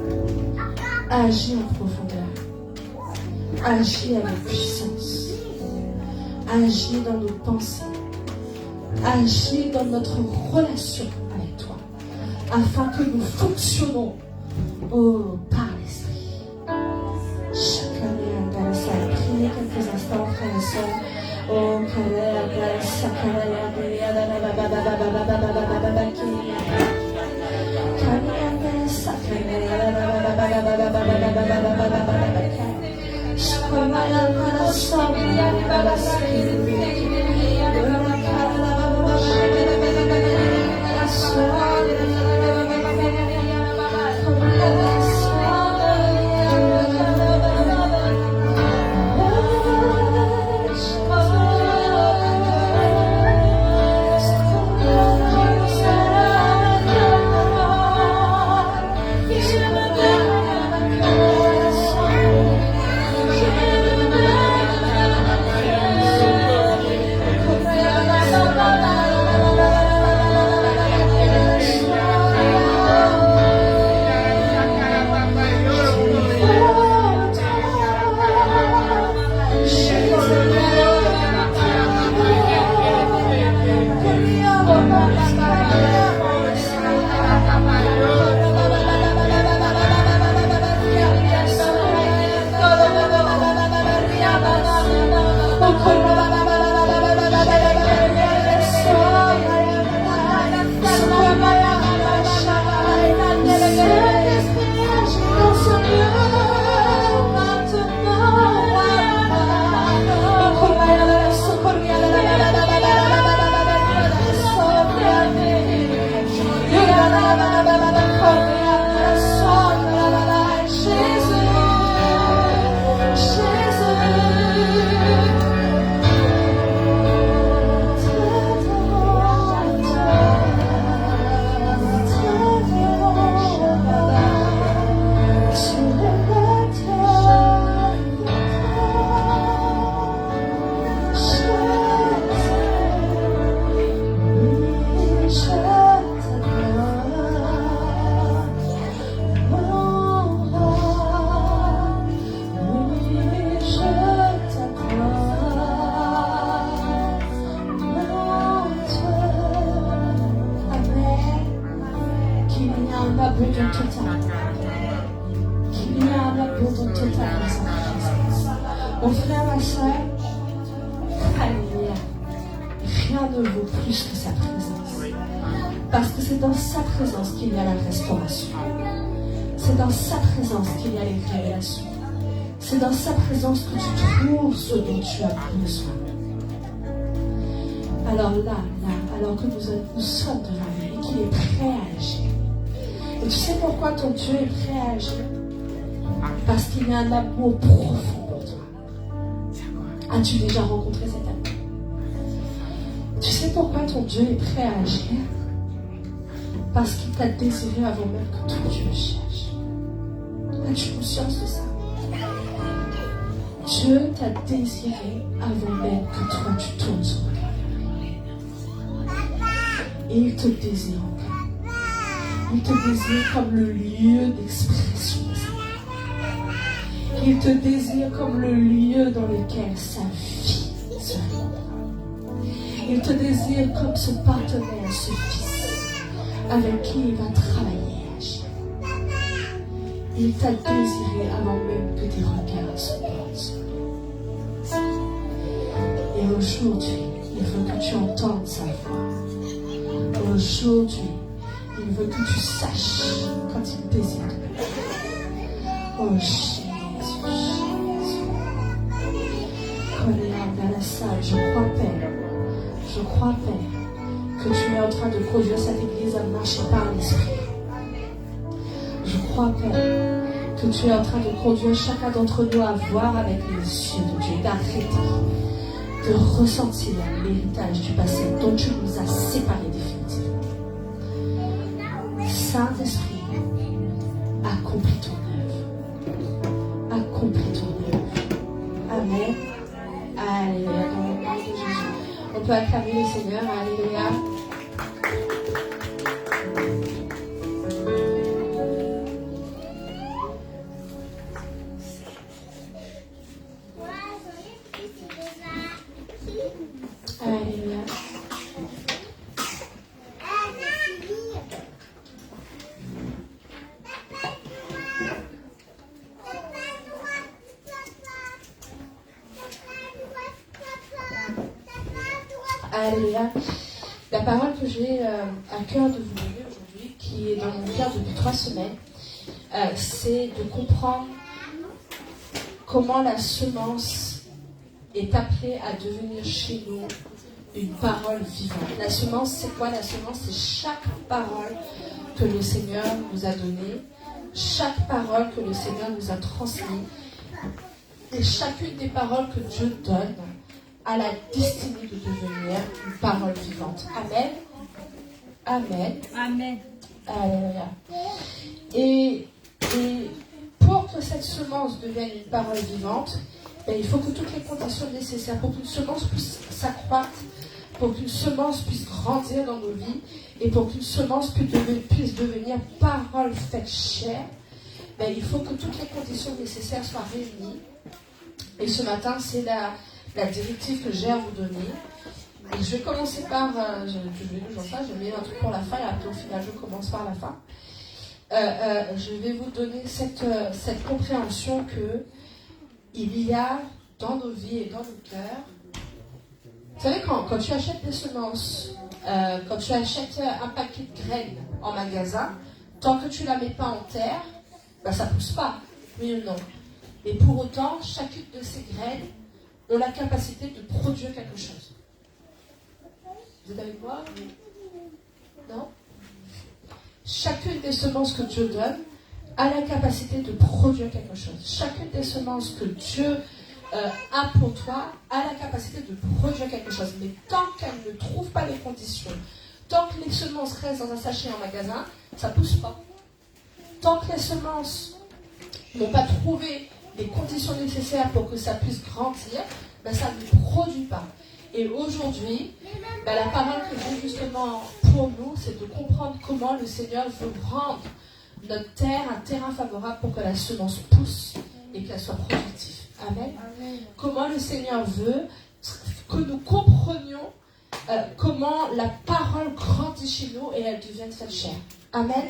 Agis en profondeur. Agis avec puissance. Agis dans nos pensées. Agis dans notre relation avec toi, afin que nous fonctionnons par l'Esprit. Chacun est à la priez quelques instants, frères et sœurs. Oh, Mon frère, ma soeur, alléluia, rien ne vaut plus que sa présence. Parce que c'est dans sa présence qu'il y a la restauration. C'est dans sa présence qu'il y a les révélations. C'est dans sa présence que tu trouves ce dont tu as besoin. Alors là, alors que nous sommes devant lui et qu'il est prêt à agir. Et tu sais pourquoi ton Dieu est prêt à agir? Parce qu'il y a un amour profond pour toi. As-tu déjà rencontré cet amour? Tu sais pourquoi ton Dieu est prêt à agir? Parce qu'il t'a désiré avant même que toi tu le cherches. As-tu conscience de ça? Dieu t'a désiré avant même que toi tu tournes son regard vers lui. Et il te désire encore. Il te désire comme le lieu d'expression de sa gloire. Il te désire comme le lieu dans lequel sa vie se réalise. Il te désire comme ce partenaire, ce fils, avec qui il va travailler et agir. Il t'a désiré avant même que tes regards se portent sur lui. Et aujourd'hui, il veut que tu entendes sa voix. Aujourd'hui, il veut que tu saches quand il désire te parler. Oh Jésus, Jésus. Regarde dans la salle, je crois, Père, que tu es en train de conduire cette église à marcher par l'Esprit. Je crois, Père, que tu es en train de conduire chacun d'entre nous à voir avec les yeux de Dieu, d'arrêter de ressentir l'héritage du passé dont tu nous as séparés définitivement. Saint-Esprit, accomplis ton œuvre. Accomplis ton œuvre. Amen. Alléluia. Dans le nom de Jésus. On peut acclamer le Seigneur. Alléluia. Alléluia. Alléluia. La parole que j'ai à cœur de vous donner aujourd'hui, qui est dans mon cœur depuis 3 semaines, c'est de comprendre comment la semence est appelée à devenir chez nous une parole vivante. La semence, c'est quoi? La semence, c'est chaque parole que le Seigneur nous a donnée, chaque parole que le Seigneur nous a transmise, et chacune des paroles que Dieu donne a la destinée de devenir une parole vivante. Amen. Amen. Amen. Alléluia. Et pour que cette semence devienne une parole vivante, il faut que toutes les conditions nécessaires pour qu'une semence puisse s'accroître, pour qu'une semence puisse grandir dans nos vies et pour qu'une semence puisse devenir parole faite chair, il faut que toutes les conditions nécessaires soient réunies. Et ce matin, c'est la directive que j'ai à vous donner. Et je vais commencer par, je vais toujours ça, je mets un truc pour la fin et après au final je commence par la fin. Je vais vous donner cette compréhension que il y a dans nos vies et dans nos cœurs. Vous savez, quand tu achètes des semences, quand tu achètes un paquet de graines en magasin, tant que tu ne la mets pas en terre, ça ne pousse pas, oui ou non. Et pour autant, chacune de ces graines ont la capacité de produire quelque chose. Vous êtes avec moi? Non? Chacune des semences que Dieu donne a la capacité de produire quelque chose. Chacune des semences que Dieu a pour toi a la capacité de produire quelque chose. Mais tant qu'elle ne trouve pas les conditions, tant que les semences restent dans un sachet en magasin, ça ne pousse pas. Tant que les semences n'ont pas trouvé les conditions nécessaires pour que ça puisse grandir, ça ne produit pas. Et aujourd'hui, la parole que j'ai justement pour nous, c'est de comprendre comment le Seigneur veut rendre notre terre un terrain favorable pour que la semence pousse et qu'elle soit productive. Amen. Amen. Comment le Seigneur veut que nous comprenions comment la parole grandit chez nous et elle devienne faite chair. Amen.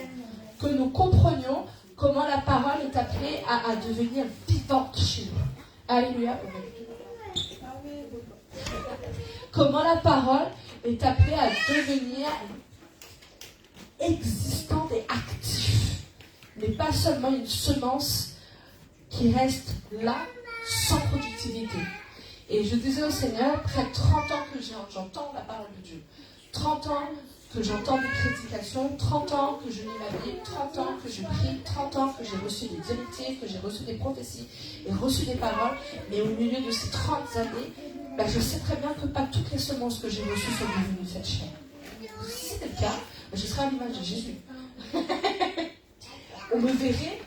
Que nous comprenions comment la parole est appelée à devenir vivante chez nous. Alléluia. Comment la parole est appelée à devenir existante et active. Mais pas seulement une semence qui reste là, sans productivité. Et je disais au Seigneur, près de 30 ans que j'entends la parole de Dieu. 30 ans que j'entends des prédications, 30 ans que je lis ma Bible, 30 ans que je prie, 30 ans que j'ai reçu des directives, que j'ai reçu des prophéties et reçu des paroles. Mais au milieu de ces 30 années, je sais très bien que pas toutes les semences que j'ai reçues sont devenues faites chair. Si c'était le cas, je serais à l'image de Jésus. On me verrait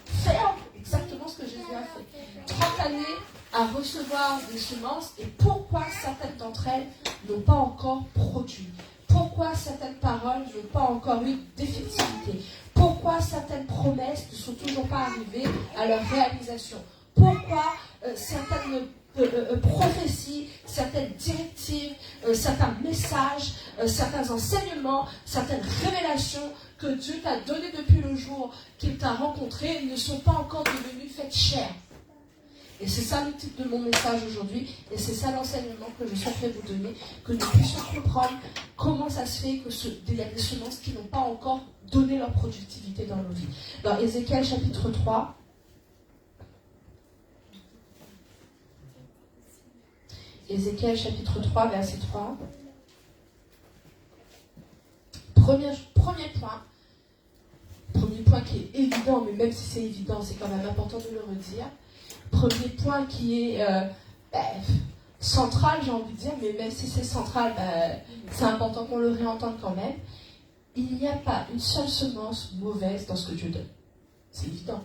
faire exactement ce que Jésus a fait. 30 années à recevoir des semences et pourquoi certaines d'entre elles n'ont pas encore produit. Pourquoi certaines paroles n'ont pas encore eu d'effectivité. Pourquoi certaines promesses ne sont toujours pas arrivées à leur réalisation. Pourquoi certaines prophéties, certaines directives, certains messages, certains enseignements, certaines révélations que Dieu t'a données depuis le jour qu'il t'a rencontré ne sont pas encore devenues faites chair. Et c'est ça le titre de mon message aujourd'hui, et c'est ça l'enseignement que je souhaiterais vous donner, que nous puissions comprendre comment ça se fait qu'il y a des semences qui n'ont pas encore donné leur productivité dans nos vies. Dans Ézéchiel chapitre 3, Ézéchiel chapitre 3, verset 3. Premier point qui est évident, mais même si c'est évident, c'est quand même important de le redire. Premier point qui est central, j'ai envie de dire, mais même si c'est central, c'est important qu'on le réentende quand même. Il n'y a pas une seule semence mauvaise dans ce que Dieu donne. C'est évident.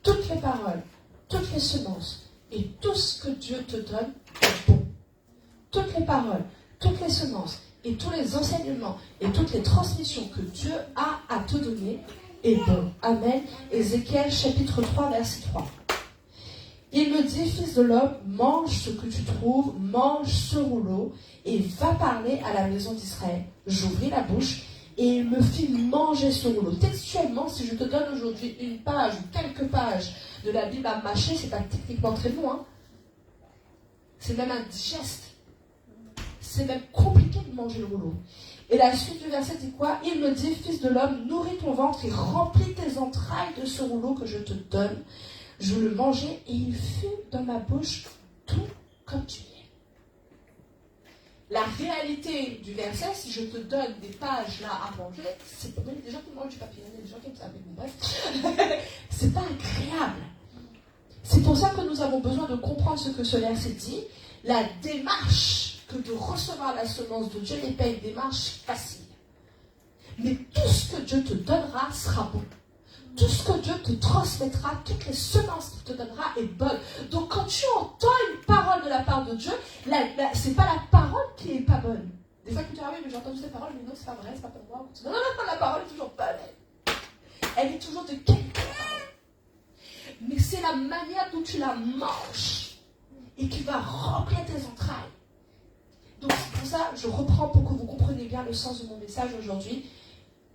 Toutes les paroles, toutes les semences et tout ce que Dieu te donne est bon. Toutes les paroles, toutes les semences et tous les enseignements et toutes les transmissions que Dieu a à te donner est bon. Amen. Ézéchiel chapitre 3, verset 3. Il me dit, fils de l'homme, mange ce que tu trouves, mange ce rouleau, et va parler à la maison d'Israël. J'ouvris la bouche, et il me fit manger ce rouleau. Textuellement, si je te donne aujourd'hui une page ou quelques pages de la Bible à mâcher, c'est pas techniquement très bon, hein. C'est même indigeste. C'est même compliqué de manger le rouleau. Et la suite du verset dit quoi? Il me dit, fils de l'homme, nourris ton ventre et remplis tes entrailles de ce rouleau que je te donne. Je le mangeai et il fut dans ma bouche tout comme tu es. La réalité du verset, si je te donne des pages là à manger, c'est pour des gens qui mangent du papier, il y a des gens qui aiment ça, mais bon, bref, c'est pas agréable. C'est pour ça que nous avons besoin de comprendre ce que ce verset dit. La démarche que de recevoir la semence de Dieu n'est pas une démarche facile. Mais tout ce que Dieu te donnera sera bon. Tout ce que Dieu te transmettra, toutes les semences qu'il te donnera est bonne. Donc quand tu entends une parole de la part de Dieu, c'est pas la parole qui est pas bonne. Des fois tu te dis, ah oui, mais j'ai entendu cette parole, mais non, c'est pas vrai, c'est pas pour moi. Non, la parole est toujours bonne. Elle est toujours de quelqu'un. Mais c'est la manière dont tu la manges et qui va remplir tes entrailles. Donc c'est pour ça, je reprends pour que vous compreniez bien le sens de mon message aujourd'hui.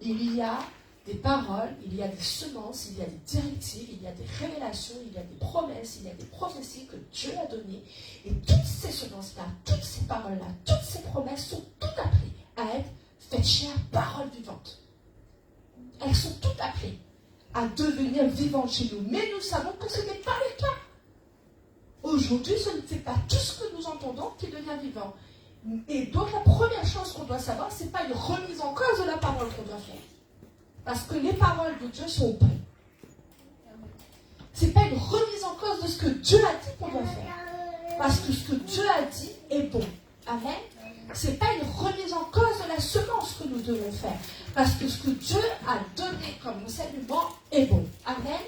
Il y a des paroles, il y a des semences, il y a des directives, il y a des révélations, il y a des promesses, il y a des prophéties que Dieu a données. Et toutes ces semences-là, toutes ces paroles-là, toutes ces promesses sont toutes appelées à être faites chair, paroles vivantes. Elles sont toutes appelées à devenir vivantes chez nous. Mais nous savons que ce n'est pas le cas. Aujourd'hui, ce n'est pas tout ce que nous entendons qui devient vivant. Et donc la première chose qu'on doit savoir, ce n'est pas une remise en cause de la parole qu'on doit faire. Parce que les paroles de Dieu sont bonnes. Ce n'est pas une remise en cause de ce que Dieu a dit qu'on doit faire. Parce que ce que Dieu a dit est bon. Amen. Ce n'est pas une remise en cause de la semence que nous devons faire. Parce que ce que Dieu a donné comme enseignement est bon. Amen.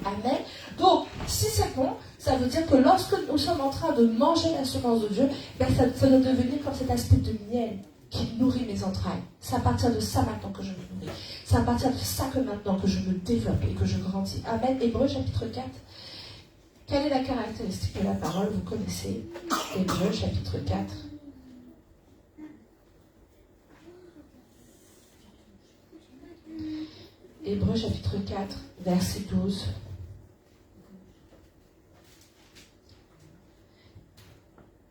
Amen. Donc, si c'est bon, ça veut dire que lorsque nous sommes en train de manger la semence de Dieu, ça doit devenir comme cet aspect de miel qui nourrit mes entrailles. C'est à partir de ça maintenant que je me nourris. C'est à partir de ça que maintenant que je me développe et que je grandis. Amen. Hébreux chapitre 4. Quelle est la caractéristique de la parole? Vous connaissez. Hébreux chapitre 4. Hébreux chapitre 4, verset 12.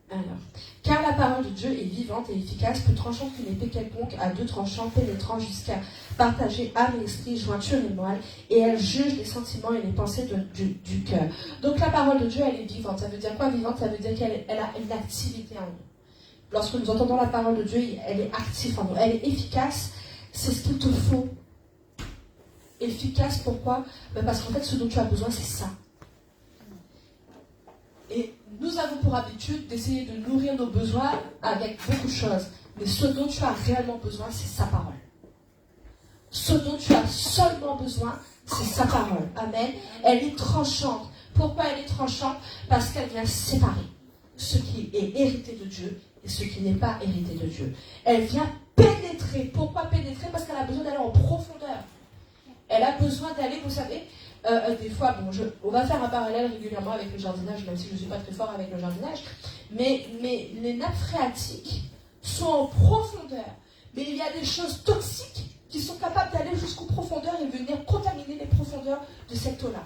Alors, car la parole de Dieu est vivante et efficace, plus tranchante qu'une épée quelconque, à deux tranchants, pénétrant jusqu'à partager âme et esprit, jointure et moelle, et elle juge les sentiments et les pensées du cœur. Donc la parole de Dieu, elle est vivante. Ça veut dire quoi vivante? Ça veut dire qu'elle a une activité en nous. Lorsque nous entendons la parole de Dieu, elle est active en nous. Elle est efficace, c'est ce qu'il te faut. Efficace, pourquoi? Parce qu'en fait, ce dont tu as besoin, c'est ça. Et nous avons pour habitude d'essayer de nourrir nos besoins avec beaucoup de choses. Mais ce dont tu as réellement besoin, c'est sa parole. Ce dont tu as seulement besoin, c'est sa parole. Amen. Elle est tranchante, Pourquoi elle est tranchante? Parce qu'elle vient séparer ce qui est hérité de Dieu et ce qui n'est pas hérité de Dieu. Elle vient pénétrer. Pourquoi pénétrer? Parce qu'elle a besoin d'aller en profondeur. Elle a besoin d'aller, vous savez, des fois, bon, on va faire un parallèle régulièrement avec le jardinage, même si je ne suis pas très fort avec le jardinage, mais les nappes phréatiques sont en profondeur. Mais il y a des choses toxiques qui sont capables d'aller jusqu'aux profondeurs et venir contaminer les profondeurs de cette eau-là.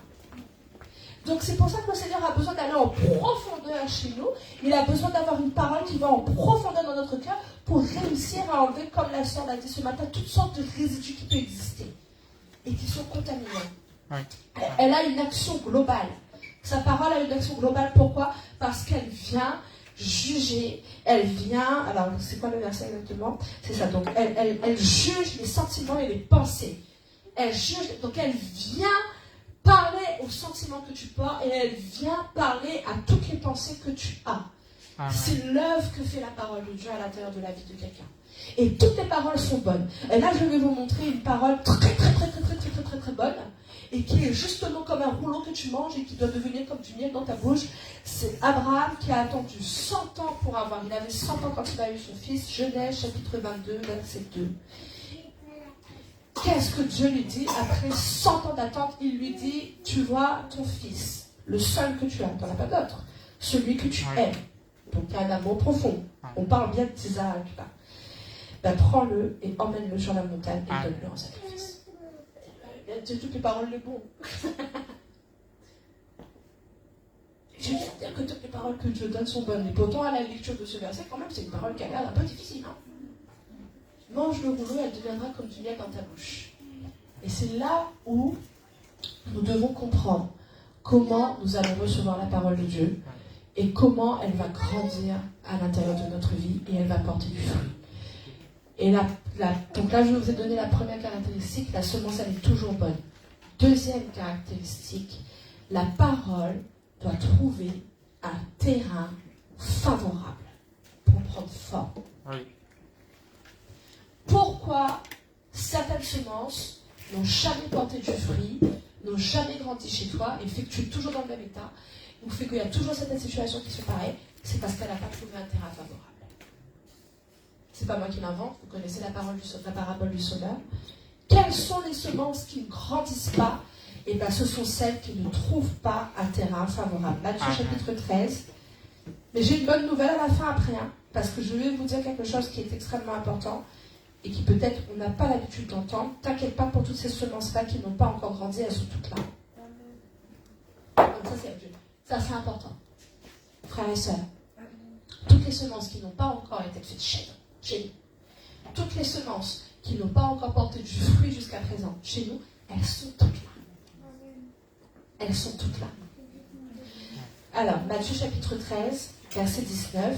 Donc c'est pour ça que le Seigneur a besoin d'aller en profondeur chez nous. Il a besoin d'avoir une parole qui va en profondeur dans notre cœur pour réussir à enlever, comme la sœur l'a dit ce matin, toutes sortes de résidus qui peuvent exister et qui sont contaminants. Ouais. Elle a une action globale. Sa parole a une action globale. Pourquoi? Parce qu'elle vient juger, elle vient... Alors, c'est quoi le verset exactement? C'est ça. Donc, elle juge les sentiments et les pensées. Elle juge... Donc, elle vient parler aux sentiments que tu portes et elle vient parler à toutes les pensées que tu as. Amen. C'est l'œuvre que fait la parole de Dieu à l'intérieur de la vie de quelqu'un. Et toutes les paroles sont bonnes. Et là, je vais vous montrer une parole très bonne et qui est justement comme un rouleau que tu manges et qui doit devenir comme du miel dans ta bouche. C'est Abraham qui a attendu 100 ans pour avoir. Il avait 100 ans quand il a eu son fils. Genèse chapitre 22, verset 2. Qu'est-ce que Dieu lui dit après 100 ans d'attente? Il lui dit, tu vois ton fils, le seul que tu as, tu n'en as pas d'autre, celui que tu aimes. Donc il y a un amour profond. On parle bien d'Isaac là. Ben, prends-le et emmène-le sur la montagne et donne-le en sacrifice. C'est toutes les paroles les bons. Je viens de dire que toutes les paroles que Dieu donne sont bonnes. Et pourtant, à la lecture de ce verset, quand même, c'est une parole qui a l'air un peu difficile. Hein? Mange le rouleau, elle deviendra comme du miel dans ta bouche. Et c'est là où nous devons comprendre comment nous allons recevoir la parole de Dieu et comment elle va grandir à l'intérieur de notre vie et elle va porter du fruit. Et donc là, je vous ai donné la première caractéristique, la semence, elle est toujours bonne. Deuxième caractéristique, la parole doit trouver un terrain favorable pour prendre forme. Oui. Pourquoi certaines semences n'ont jamais porté du fruit, n'ont jamais grandi chez toi et fait que tu es toujours dans le même état, ou fait qu'il y a toujours certaines situations qui sont pareilles? C'est parce qu'elle n'a pas trouvé un terrain favorable. C'est pas moi qui l'invente, vous connaissez la parabole du semeur. Quelles sont les semences qui ne grandissent pas? Et bien ce sont celles qui ne trouvent pas un terrain favorable. Matthieu chapitre 13. Mais j'ai une bonne nouvelle à la fin après, hein, parce que je vais vous dire quelque chose qui est extrêmement important et qui peut-être on n'a pas l'habitude d'entendre. T'inquiète pas pour toutes ces semences-là qui n'ont pas encore grandi, elles sont toutes là. Donc ça c'est important. Frères et sœurs, toutes les semences qui n'ont pas encore été faites chez nous, toutes les semences qui n'ont pas encore porté du fruit jusqu'à présent chez nous, elles sont toutes là. Elles sont toutes là. Alors, Matthieu chapitre 13, verset 19.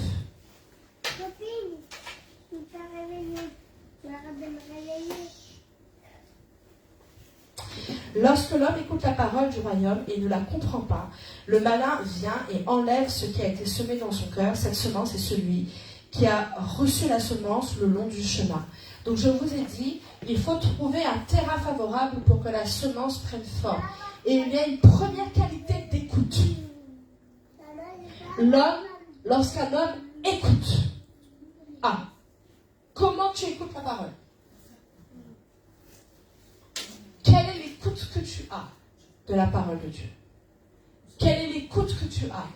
Lorsque l'homme écoute la parole du royaume et ne la comprend pas, le malin vient et enlève ce qui a été semé dans son cœur. Cette semence est celui qui a reçu la semence le long du chemin. Donc je vous ai dit, il faut trouver un terrain favorable pour que la semence prenne forme. Et il y a une première qualité d'écoute. L'homme, lorsqu'un homme écoute, comment tu écoutes la parole? Quelle est l'écoute que tu as de la parole de Dieu? Quelle est l'écoute que tu as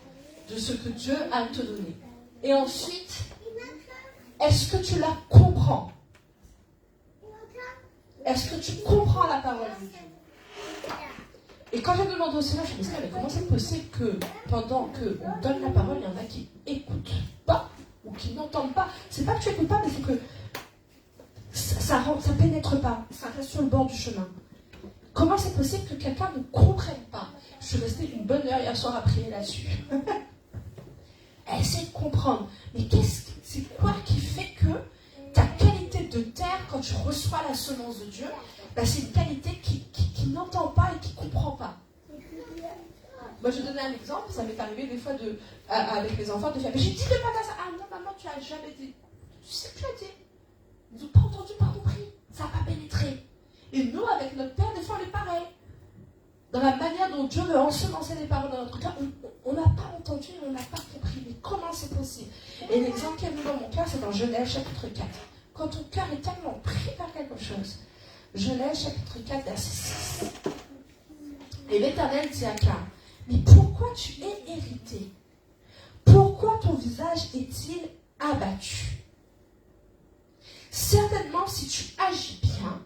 de ce que Dieu a à te donner? Et ensuite, est-ce que tu la comprends? Est-ce que tu comprends la parole de Dieu? Et quand j'ai demandé au Seigneur, je me suis dit, mais comment c'est possible que pendant qu'on donne la parole, il y en a qui n'écoutent pas ou qui n'entendent pas? C'est pas que tu n'écoutes pas, mais c'est que ça pénètre pas, ça reste sur le bord du chemin. Comment c'est possible que quelqu'un ne comprenne pas? Je suis restée une bonne heure hier soir à prier là-dessus. Essaie de comprendre. Mais c'est quoi qui fait que ta qualité de terre, quand tu reçois la semence de Dieu, c'est une qualité qui n'entend pas et qui ne comprend pas. Moi, je vais donner un exemple. Ça m'est arrivé des fois avec les enfants de faire, mais j'ai dit de pas faire ça. Ah non, maman, tu n'as jamais dit. Tu sais que tu as dit. Ils n'ont pas entendu, pas compris. Ça n'a pas pénétré. Et nous, avec notre père, des fois, on est pareil. dans la manière dont Dieu veut ensemencer les paroles dans notre cœur, on n'a pas entendu, on n'a pas compris. Mais comment c'est possible? Et l'exemple qui est venu dans mon cœur, c'est dans Genèse chapitre 4. Quand ton cœur est tellement pris par quelque chose, Genèse chapitre 4, verset 6. Et l'Éternel dit à Caïn, mais pourquoi tu es irrité? Pourquoi ton visage est-il abattu? Certainement, si tu agis bien,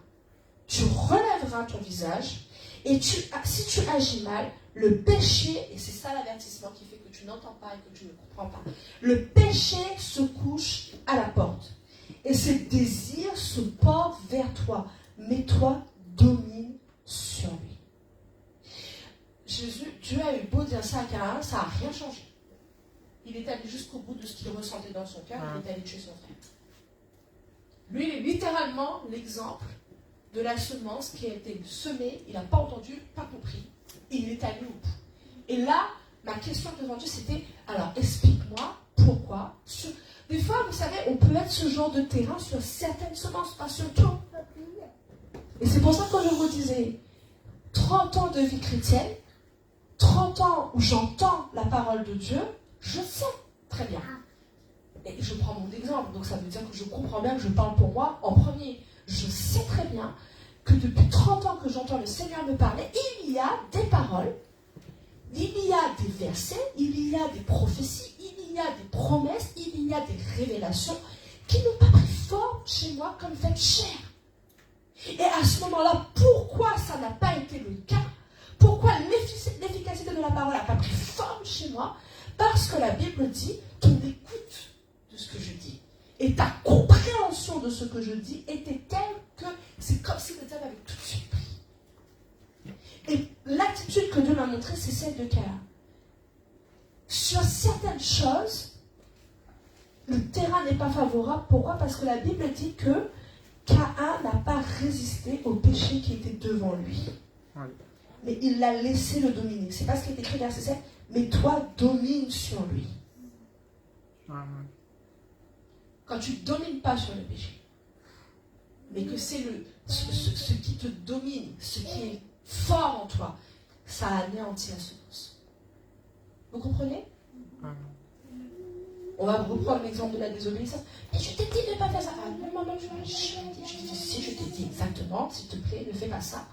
tu relèveras ton visage, et si tu agis mal, le péché, et c'est ça l'avertissement qui fait que tu n'entends pas et que tu ne comprends pas, le péché se couche à la porte, et ses désirs se portent vers toi, mais toi domine sur lui. Dieu a eu beau dire ça à Caïn, ça n'a rien changé. Il est allé jusqu'au bout de ce qu'il ressentait dans son cœur, il est allé tuer son frère. Lui, il est littéralement l'exemple de la semence qui a été semée, il n'a pas entendu, pas compris, et il est allé au bout. Et là, ma question devant Dieu, c'était, alors explique-moi pourquoi. Des fois, vous savez, on peut être ce genre de terrain sur certaines semences, pas sur tout. Et c'est pour ça que je vous disais, 30 ans de vie chrétienne, 30 ans où j'entends la parole de Dieu, je sais très bien. Et je prends mon exemple, donc ça veut dire que je comprends bien que je parle pour moi en premier. Je sais très bien que depuis 30 ans que j'entends le Seigneur me parler, il y a des paroles, il y a des versets, il y a des prophéties, il y a des promesses, il y a des révélations qui n'ont pas pris forme chez moi comme faites chair. Et à ce moment-là, pourquoi ça n'a pas été le cas? Pourquoi l'efficacité de la parole n'a pas pris forme chez moi? Parce que la Bible dit, ton écoute de ce que je dis et ta compréhension de ce que je dis était telle que c'est comme si le diable avait tout de suite pris. Et l'attitude que Dieu m'a montrée, c'est celle de Caïn. Sur certaines choses, le terrain n'est pas favorable. Pourquoi? Parce que la Bible dit que Caïn n'a pas résisté au péché qui était devant lui. Oui. Mais il l'a laissé le dominer. C'est pas ce qui est écrit verset 7. Mais toi, domine sur lui. Quand tu ne domines pas sur le péché, mais que c'est ce qui te domine, ce qui est fort en toi, ça anéantit la semence. Vous comprenez? On va reprendre l'exemple de la désobéissance. Mais je t'ai dit de ne pas faire ça. Ah non, maman, je t'ai dit, si je t'ai dit exactement, s'il te plaît, ne fais pas ça.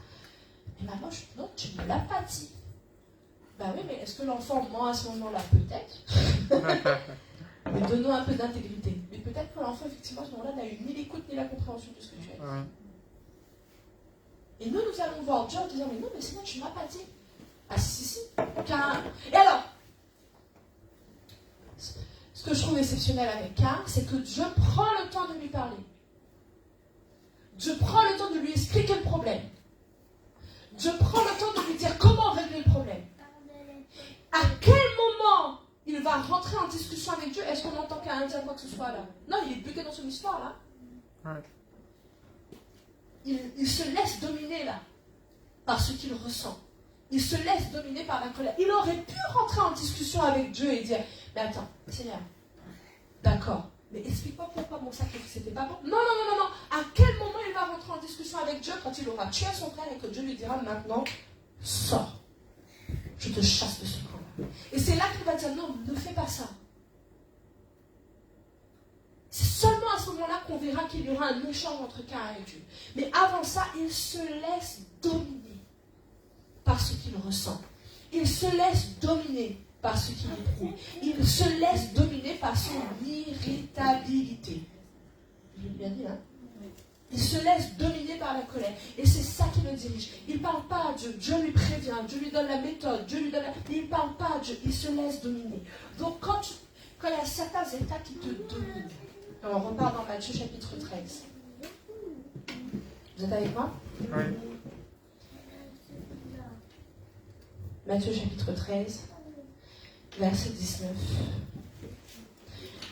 Mais maman, non, tu ne me l'as pas dit. Ben oui, mais est-ce que l'enfant ment à ce moment-là? Peut-être. Mais donnons un peu d'intégrité. Mais peut-être que l'enfant, effectivement, à ce moment-là, n'a eu ni l'écoute ni la compréhension de ce que tu as dit. Et nous allons voir Dieu en disant, mais non, mais sinon, tu ne m'as pas dit. Ah si. Et alors, ce que je trouve exceptionnel avec Caïn, c'est que Dieu prend le temps de lui parler. Dieu prend le temps de lui expliquer le problème. Dieu prend le temps de lui dire comment régler le problème. À quel moment il va rentrer en discussion avec Dieu? Est-ce qu'on entend Caïn dire quoi que ce soit là? Non, il est bloqué dans son histoire là. Ouais. Il se laisse dominer là par ce qu'il ressent. Il se laisse dominer par la colère. Il aurait pu rentrer en discussion avec Dieu et dire, mais attends, Seigneur, d'accord, mais explique-moi pourquoi mon sacrifice n'était pas bon. Non. À quel moment il va rentrer en discussion avec Dieu? Quand il aura tué son frère et que Dieu lui dira, maintenant, sors. Je te chasse de ce camp-là. Et c'est là qu'il va dire, non, ne fais pas ça. C'est seulement à ce moment-là qu'on verra qu'il y aura un échange entre Caïn et Dieu. Mais avant ça, il se laisse dominer par ce qu'il ressent. Il se laisse dominer par ce qu'il éprouve. Il se laisse dominer par son irritabilité. Je l'ai bien dit, hein? Il se laisse dominer par la colère. Et c'est ça qui le dirige. Il ne parle pas à Dieu. Dieu lui prévient. Dieu lui donne la méthode. Dieu lui donne Il ne parle pas à Dieu. Il se laisse dominer. Donc quand il y a certains états qui te dominent, on repart dans Matthieu chapitre 13. Vous êtes avec moi? Oui. Matthieu chapitre 13, verset 19.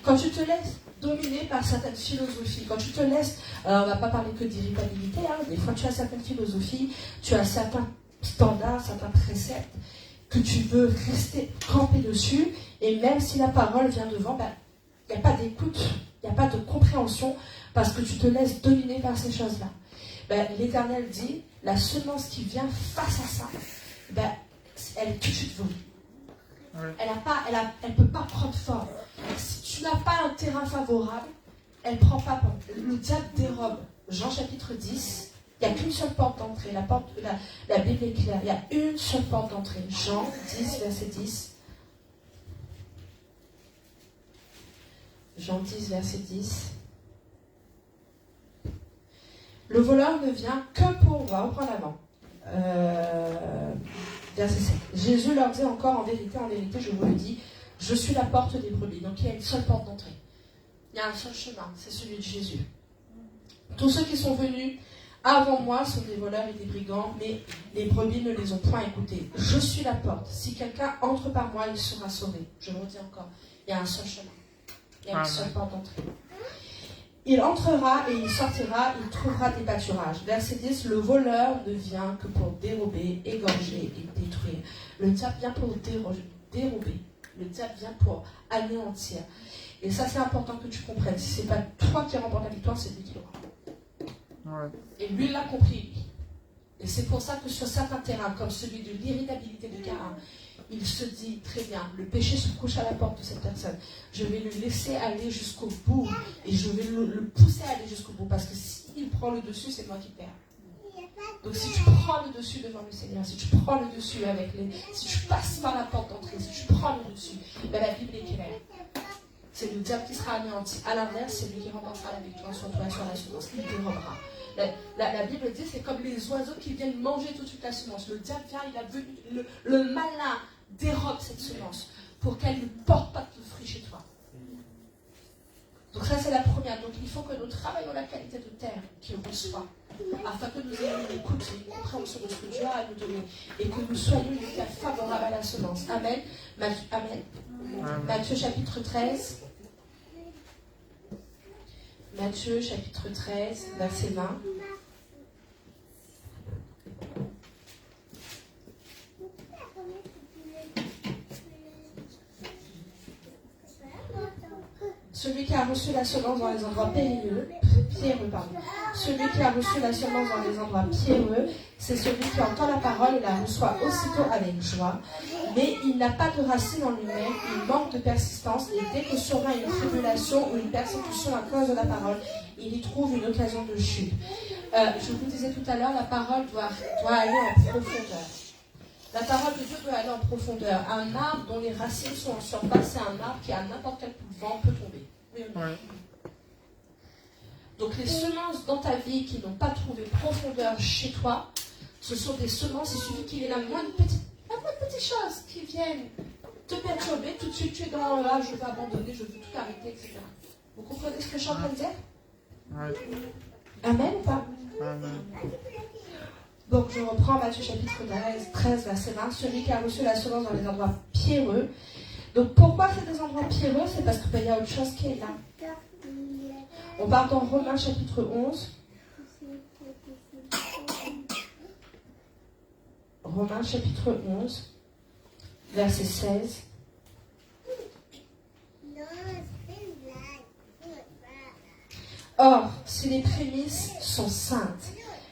Quand tu te laisses dominer par certaines philosophies, quand tu te laisses, on ne va pas parler que d'irritabilité, hein, des fois tu as certaines philosophies, tu as certains standards, certains préceptes que tu veux rester campé dessus, et même si la parole vient devant, il n'y a pas d'écoute, il n'y a pas de compréhension, parce que tu te laisses dominer par ces choses-là. L'Éternel dit, la semence qui vient face à ça, ben, elle est tout de suite volée. Elle peut pas prendre forme. Si tu n'as pas un terrain favorable, elle prend pas forme. Le diable dérobe. Jean chapitre 10, il n'y a qu'une seule porte d'entrée. La Bible est claire. Il y a une seule porte d'entrée. Jean 10, verset 10. Jean 10, verset 10. Le voleur ne vient que pour... On va reprendre avant. Verset 7. Jésus leur dit encore, en vérité, je vous le dis, je suis la porte des brebis. Donc il y a une seule porte d'entrée. Il y a un seul chemin, c'est celui de Jésus. Tous ceux qui sont venus avant moi sont des voleurs et des brigands, mais les brebis ne les ont point écoutés. Je suis la porte. Si quelqu'un entre par moi, il sera sauvé. Je le redis encore. Il y a un seul chemin. Il y a une seule porte d'entrée. Il entrera et il sortira, il trouvera des pâturages. Verset 10, le voleur ne vient que pour dérober, égorger et détruire. Le diable vient pour dérober. Le diable vient pour anéantir. Et ça, c'est important que tu comprennes. Si ce n'est pas toi qui remporte la victoire, c'est lui qui l'aura. Ouais. Et lui, il l'a compris. Et c'est pour ça que sur certains terrains, comme celui de l'irritabilité de Caïn, il se dit très bien, le péché se couche à la porte de cette personne. Je vais le laisser aller jusqu'au bout et je vais le pousser à aller jusqu'au bout parce que s'il prend le dessus, c'est moi qui perds. Donc si tu prends le dessus devant le Seigneur, si tu prends le dessus si tu passes par la porte d'entrée, si tu prends le dessus, ben la Bible est claire. C'est le diable qui sera anéanti. À l'inverse, c'est lui qui remportera la victoire sur toi et sur la semence. Il dérobera. La Bible dit, c'est comme les oiseaux qui viennent manger tout de suite la semence. Le diable vient, il a venu, le malin dérobe cette semence pour qu'elle ne porte pas de fruits chez toi. Donc ça, c'est la première. Donc il faut que nous travaillions la qualité de terre qu'il reçoit, afin que nous ayons une écoute, une compréhension de ce que Dieu a à nous donner, et que nous soyons une terre favorable à la semence. Amen. Amen. Matthieu chapitre 13. Matthieu chapitre 13, verset 20. Celui qui a reçu la semence dans les endroits pierreux, celui qui a reçu la semence dans les endroits pierreux, c'est celui qui entend la parole et la reçoit aussitôt avec joie, mais il n'a pas de racine en lui-même, il manque de persistance, et dès que survient une tribulation ou une persécution à cause de la parole, il y trouve une occasion de chute. Je vous disais tout à l'heure, la parole doit aller en profondeur. La parole de Dieu doit aller en profondeur. Un arbre dont les racines sont en surface, c'est un arbre qui, à n'importe quel coup de vent, peut tomber. Oui ou non? Ouais. Donc les semences dans ta vie qui n'ont pas trouvé profondeur chez toi, ce sont des semences, il suffit qu'il y ait la moindre petite chose qui vienne te perturber, tout de suite tu es dans là, je vais abandonner, je veux tout arrêter, etc. Vous comprenez ce que je suis en train de dire? Ouais. Amen ou pas? Amen. Donc je reprends Matthieu chapitre 13, verset 20. Celui qui a reçu la semence dans les endroits pierreux. Donc pourquoi c'est des endroits pierreux? C'est parce qu'il y a autre chose qui est là. On part dans Romains chapitre 11. Romains chapitre 11, verset 16. Or, si les prémices sont saintes,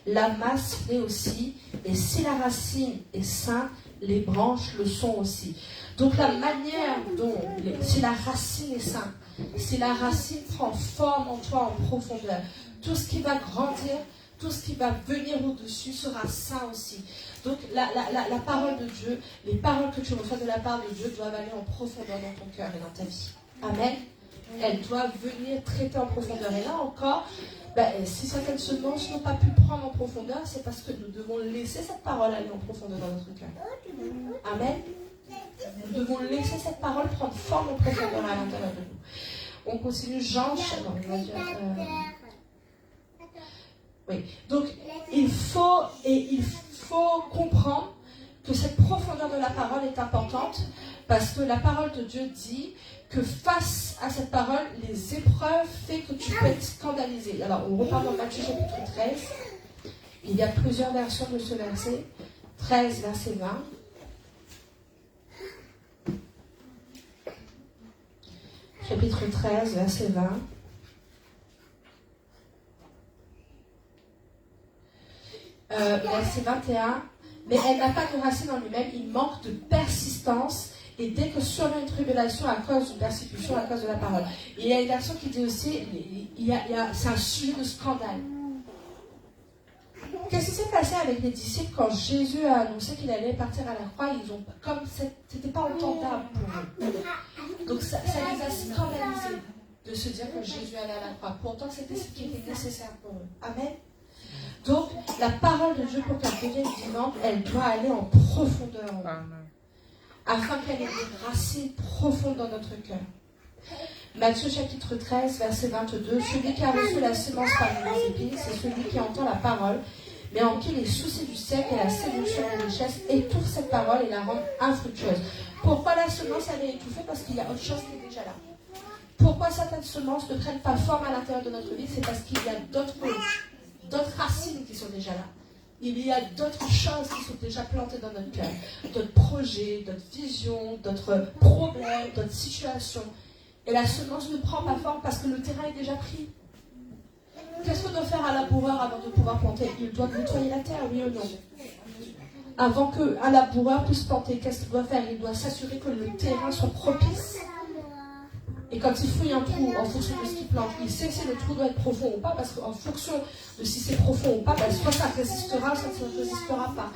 la masse l'est aussi, et si la racine est sainte, les branches le sont aussi. Donc la manière dont, si la racine est sainte, si la racine prend forme en toi en profondeur, tout ce qui va grandir, tout ce qui va venir au-dessus sera saint aussi. Donc la parole de Dieu, les paroles que tu reçois de la part de Dieu doivent aller en profondeur dans ton cœur et dans ta vie. Amen. Elles doivent venir traiter en profondeur. Et là encore, si certaines semences n'ont pas pu prendre en profondeur, c'est parce que nous devons laisser cette parole aller en profondeur dans notre cœur. Amen. Nous devons laisser cette parole prendre forme en profondeur à l'intérieur de nous. On continue Jean. Oui. Donc il faut comprendre que cette profondeur de la parole est importante parce que la parole de Dieu dit que face à cette parole, les épreuves font que tu peux être scandalisé. Alors, on repart dans Matthieu chapitre 13. Il y a plusieurs versions de ce verset. 13, verset 20. Chapitre 13, verset 20. Verset 21. mais elle n'a pas de racine en lui-même, il manque de persistance, et dès que survient une tribulation à cause d'une persécution, à cause de la parole. Et il y a une version qui dit aussi, c'est un sujet de scandale. Qu'est-ce qui s'est passé avec les disciples quand Jésus a annoncé qu'il allait partir à la croix? Comme c'était pas entendable pour eux. Donc ça les a scandalisés de se dire que Jésus allait à la croix. Pourtant, c'était ce qui était nécessaire pour eux. Amen. Donc, la parole de Dieu, pour qu'elle devienne vivante, elle doit aller en profondeur en nous, afin qu'elle ait des racines profondes dans notre cœur. Matthieu chapitre 13, verset 22. Celui qui a reçu la semence parmi les épines, c'est celui qui entend la parole, mais en qui les soucis du siècle et la séduction des richesses étouffent cette parole et la rendent infructueuse. Pourquoi la semence, elle est étouffée? Parce qu'il y a autre chose qui est déjà là. Pourquoi certaines semences ne prennent pas forme à l'intérieur de notre vie? C'est parce qu'il y a d'autres racines qui sont déjà là. Il y a d'autres choses qui sont déjà plantées dans notre cœur. D'autres projets, d'autres visions, d'autres problèmes, d'autres situations. Et la semence ne prend pas forme parce que le terrain est déjà pris. Qu'est-ce que doit faire un laboureur avant de pouvoir planter? Il doit nettoyer la terre, oui ou non? Avant qu'un laboureur puisse planter, qu'est-ce qu'il doit faire? Il doit s'assurer que le terrain soit propice. Et quand il fouille un trou, en fonction de ce qu'il plante, il sait si le trou doit être profond ou pas, parce qu'en fonction de si c'est profond ou pas, soit ça résistera, soit ça ne résistera pas.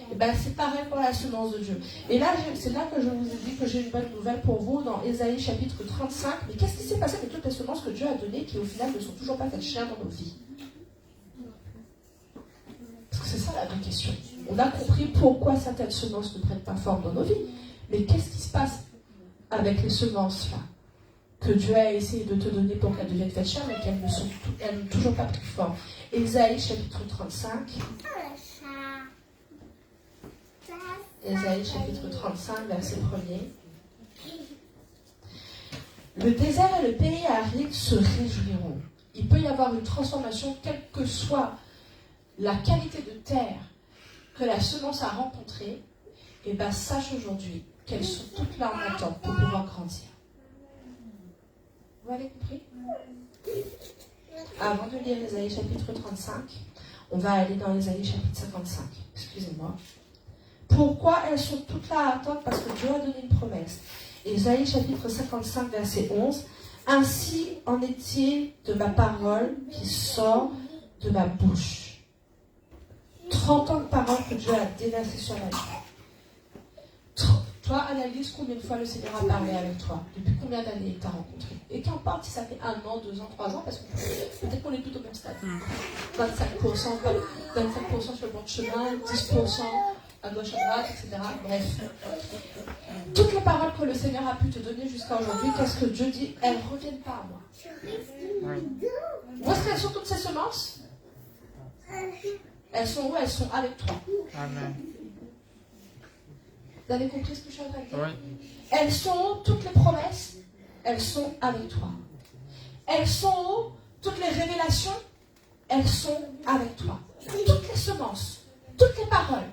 Et c'est pareil pour la semence de Dieu. Et là, c'est là que je vous ai dit que j'ai une bonne nouvelle pour vous, dans Ésaïe chapitre 35. Mais qu'est-ce qui s'est passé avec toutes les semences que Dieu a données, qui au final ne sont toujours pas faites chair dans nos vies? Parce que c'est ça la vraie question. On a compris pourquoi certaines semences ne prennent pas forme dans nos vies. Mais qu'est-ce qui se passe avec les semences là que Dieu a essayé de te donner pour qu'elles deviennent faites chair, mais qu'elles n'ont toujours pas pris forme? Ésaïe chapitre 35. Ésaïe chapitre 35, verset 1er. Le désert et le pays aride se réjouiront. Il peut y avoir une transformation, quelle que soit la qualité de terre que la semence a rencontrée. Et sache aujourd'hui qu'elles sont toutes là en attente pour pouvoir grandir. Vous avez compris? Avant de lire Ésaïe chapitre 35, on va aller dans Ésaïe chapitre 55. Excusez-moi. Pourquoi elles sont toutes là à attendre? Parce que Dieu a donné une promesse. Ésaïe chapitre 55, verset 11. Ainsi en est-il de ma parole qui sort de ma bouche. 30 ans de parole que Dieu a déversées sur la vie. Toi, analyse combien de fois le Seigneur a parlé avec toi. Depuis combien d'années il t'a rencontré. Et qu'importe si ça fait 1 an, 2 ans, 3 ans, parce que peut-être qu'on est tous au même stade. 25% sur le bon chemin, 10% à gauche, à droite, etc. Bref. Toutes les paroles que le Seigneur a pu te donner jusqu'à aujourd'hui, qu'est-ce que Dieu dit? Elles ne reviennent pas à moi. Où est-ce qu'elles sont toutes ces semences? Elles sont où? Elles sont avec toi. Amen. Vous avez compris ce que je suis en train de dire? Oui. Elles sont où? Toutes les promesses? Elles sont avec toi. Elles sont où? Toutes les révélations? Elles sont avec toi. Toutes les semences, toutes les paroles,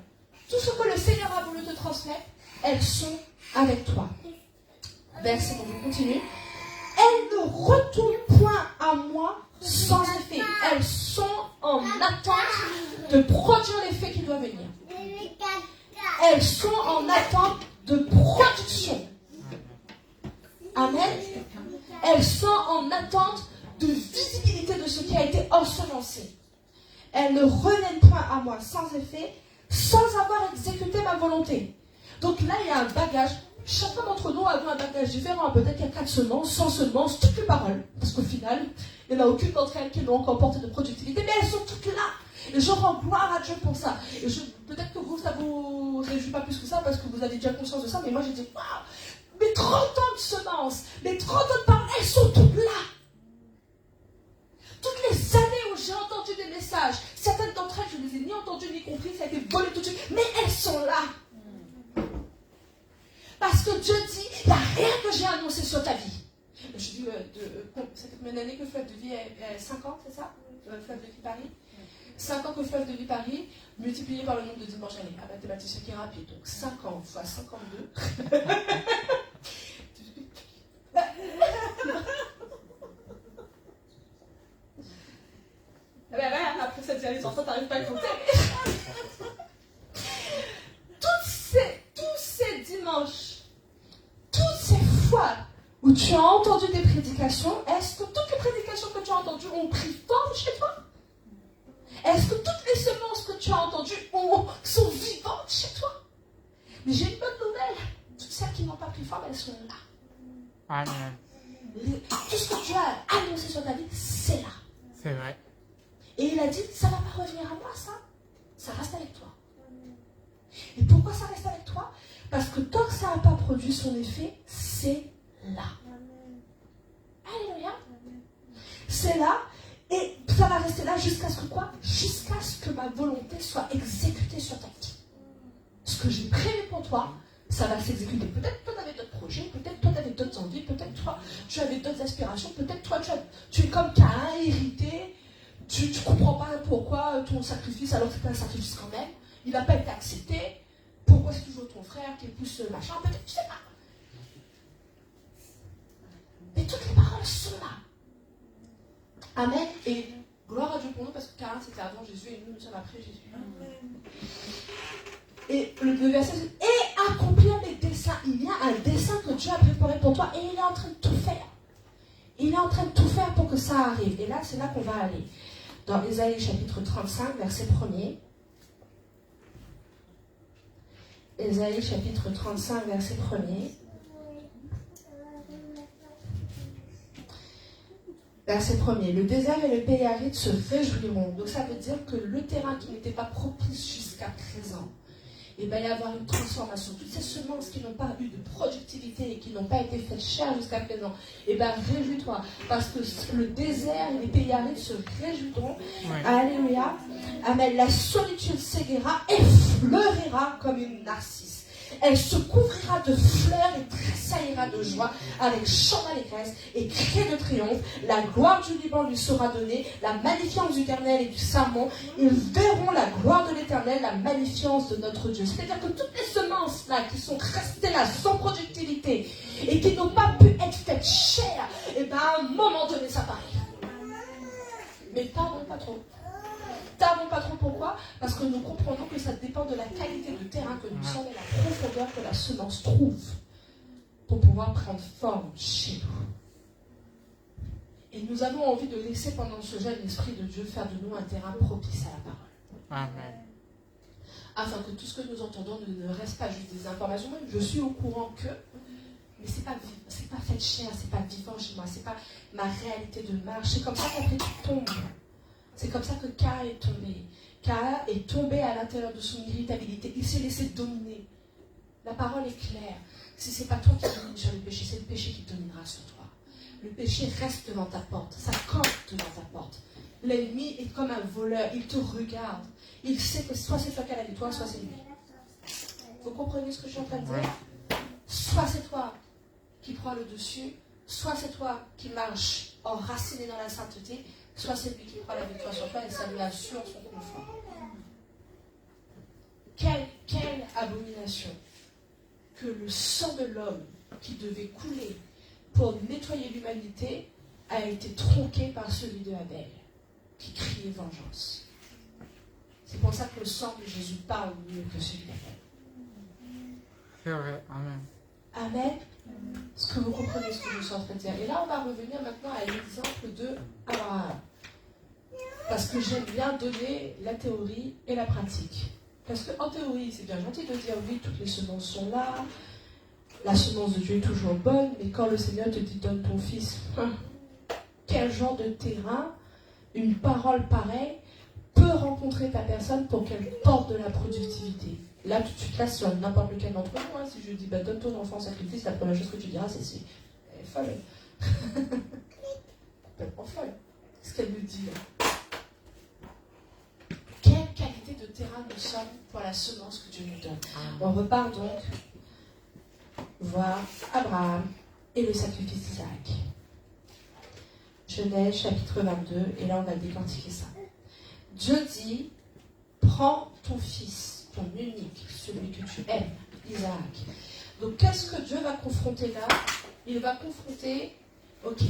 tout ce que le Seigneur a voulu te transmettre, elles sont avec toi. Verset, on continue. Elles ne retournent point à moi sans effet. Elles sont en attente de produire l'effet qui doit venir. Elles sont en attente de production. Amen. Elles sont en attente de visibilité de ce qui a été ensemencé. Elles ne reviennent point à moi sans effet, sans avoir exécuté ma volonté. Donc là, il y a un bagage. Chacun d'entre nous a un bagage différent. Peut-être qu'il y a 4 semences, 100 semences, toutes les paroles. Parce qu'au final, il n'y en a aucune d'entre elles qui n'ont encore porté de productivité. Mais elles sont toutes là. Et je rends gloire à Dieu pour ça. Et peut-être que vous, ça ne vous réjouit pas plus que ça parce que vous avez déjà conscience de ça. Mais moi, j'ai dit, waouh, mes 30 ans de semences, mes 30 ans de paroles, elles sont toutes là. Toutes les années où j'ai entendu des messages, certaines d'entre elles, je ne les ai ni entendues ni comprises, ça a été volé tout de suite. Mais elles sont là. Parce que Dieu dit, il n'y a rien que j'ai annoncé sur ta vie. Je dis, c'était combien d'années que Fleuve de Vie est 5 ans, c'est ça? Fleuve de Vie Paris 5 ans que Fleuve de Vie Paris, multiplié par le nombre de dimanches d'année. Un mathématicien qui est rapide. Donc 5 ans fois 52. Après ça, les enfants, t'arrives pas à le compter. où tu as entendu des prédications, est-ce que toutes les prédications que tu as entendues ont pris forme chez toi? Est-ce que toutes les semences que tu as entendues sont vivantes chez toi? Mais j'ai une bonne nouvelle. Toutes celles qui n'ont pas pris forme, elles sont là. Amen. Tout ce que Dieu a annoncé sur ta vie, c'est là. C'est vrai. Et il a dit, ça ne va pas revenir à moi, ça. Ça reste avec toi. Et pourquoi ça reste avec toi? Parce que tant que ça n'a pas produit son effet, c'est là. Alléluia. C'est là. Et ça va rester là jusqu'à ce que quoi? Jusqu'à ce que ma volonté soit exécutée sur ta vie. Ce que j'ai prévu pour toi, ça va s'exécuter. Peut-être toi, tu avais d'autres projets, peut-être toi, tu avais d'autres envies, peut-être toi, tu avais d'autres aspirations, peut-être toi, tu es comme Caïn, hérité, tu ne comprends pas pourquoi ton sacrifice, alors que c'est un sacrifice quand même, il n'a pas été accepté, pourquoi c'est toujours ton frère qui pousse le machin, peut-être, tu ne sais pas. Mais toutes les paroles sont là. Amen. Et gloire à Dieu pour nous, parce que Caïn, c'était avant Jésus, et nous sommes après Jésus. Et le verset dit, et accomplir les desseins. Il y a un dessein que Dieu a préparé pour toi et il est en train de tout faire. Il est en train de tout faire pour que ça arrive. Et là, c'est là qu'on va aller. Dans Ésaïe chapitre 35, verset 1er. Ésaïe chapitre 35, verset 1er. Verset 1er. Le désert et le pays aride se réjouiront. Donc ça veut dire que le terrain qui n'était pas propice jusqu'à présent, il va y avoir une transformation. Toutes ces semences qui n'ont pas eu de productivité et qui n'ont pas été faites chères jusqu'à présent, et bien réjouis-toi, parce que le désert et les pays arides se réjouiront. Ouais. Alléluia. Amen. La solitude s'égaira et fleurira comme une narcisse. Elle se couvrira de fleurs et tressaillira de joie avec chant d'allégresse et cri de triomphe. La gloire du Liban lui sera donnée, la magnifience du l'Éternel et du Sarmon. Ils verront la gloire de l'Éternel, la magnifience de notre Dieu. C'est-à-dire que toutes les semences là qui sont restées là sans productivité et qui n'ont pas pu être faites chères, et bien à un moment donné ça paraît. Mais tardons pas trop. Tardons pas trop, pourquoi? Parce que nous comprenons que ça dépend de la qualité de terrain que nous sommes et la profondeur que la semence trouve pour pouvoir prendre forme chez nous. Et nous avons envie de laisser pendant ce jeûne l'Esprit de Dieu faire de nous un terrain propice à la parole. Amen. Afin que tout ce que nous entendons ne reste pas juste des informations. Moi, je suis au courant que, mais c'est pas fait de chair, c'est pas vivant chez moi, c'est pas ma réalité de marche. C'est comme ça qu'après tu tombes. C'est comme ça que Caïn est tombé. Caïn est tombé à l'intérieur de son irritabilité. Il s'est laissé dominer. La parole est claire. Si ce n'est pas toi qui domines sur le péché, c'est le péché qui dominera sur toi. Le péché reste devant ta porte. Ça campe devant ta porte. L'ennemi est comme un voleur. Il te regarde. Il sait que soit c'est toi qui as la victoire, soit c'est lui. Vous comprenez ce que je suis en train de dire? Soit c'est toi qui prends le dessus, soit c'est toi qui marches enraciné dans la sainteté, soit c'est lui qui prend la victoire sur toi et ça lui assure son confort. Quelle abomination que le sang de l'homme qui devait couler pour nettoyer l'humanité a été tronqué par celui de Abel, qui criait vengeance. C'est pour ça que le sang de Jésus parle mieux que celui d'Abel. C'est vrai, amen. Amen. Est-ce que vous comprenez ce que je suis en train de dire? Et là, on va revenir maintenant à l'exemple de Abraham. Parce que j'aime bien donner la théorie et la pratique. Parce qu'en théorie, c'est bien gentil de dire oui, toutes les semences sont là, la semence de Dieu est toujours bonne, mais quand le Seigneur te dit donne ton fils, quel genre de terrain une parole pareille peut rencontrer ta personne pour qu'elle porte de la productivité? Là, tout de suite, là, sur n'importe lequel d'entre nous, hein, si je dis donne ton enfant en sacrifice, la première chose que tu diras, c'est elle est folle. Complètement folle. Qu'est-ce qu'elle me dit là? Quelle qualité de terrain nous sommes pour la semence que Dieu nous donne? On repart donc voir Abraham et le sacrifice d'Isaac. Genèse chapitre 22, et là on va décortiquer ça. Dieu dit, prends ton fils, ton unique, celui que tu aimes, Isaac. Donc qu'est-ce que Dieu va confronter là? Il va confronter, ok,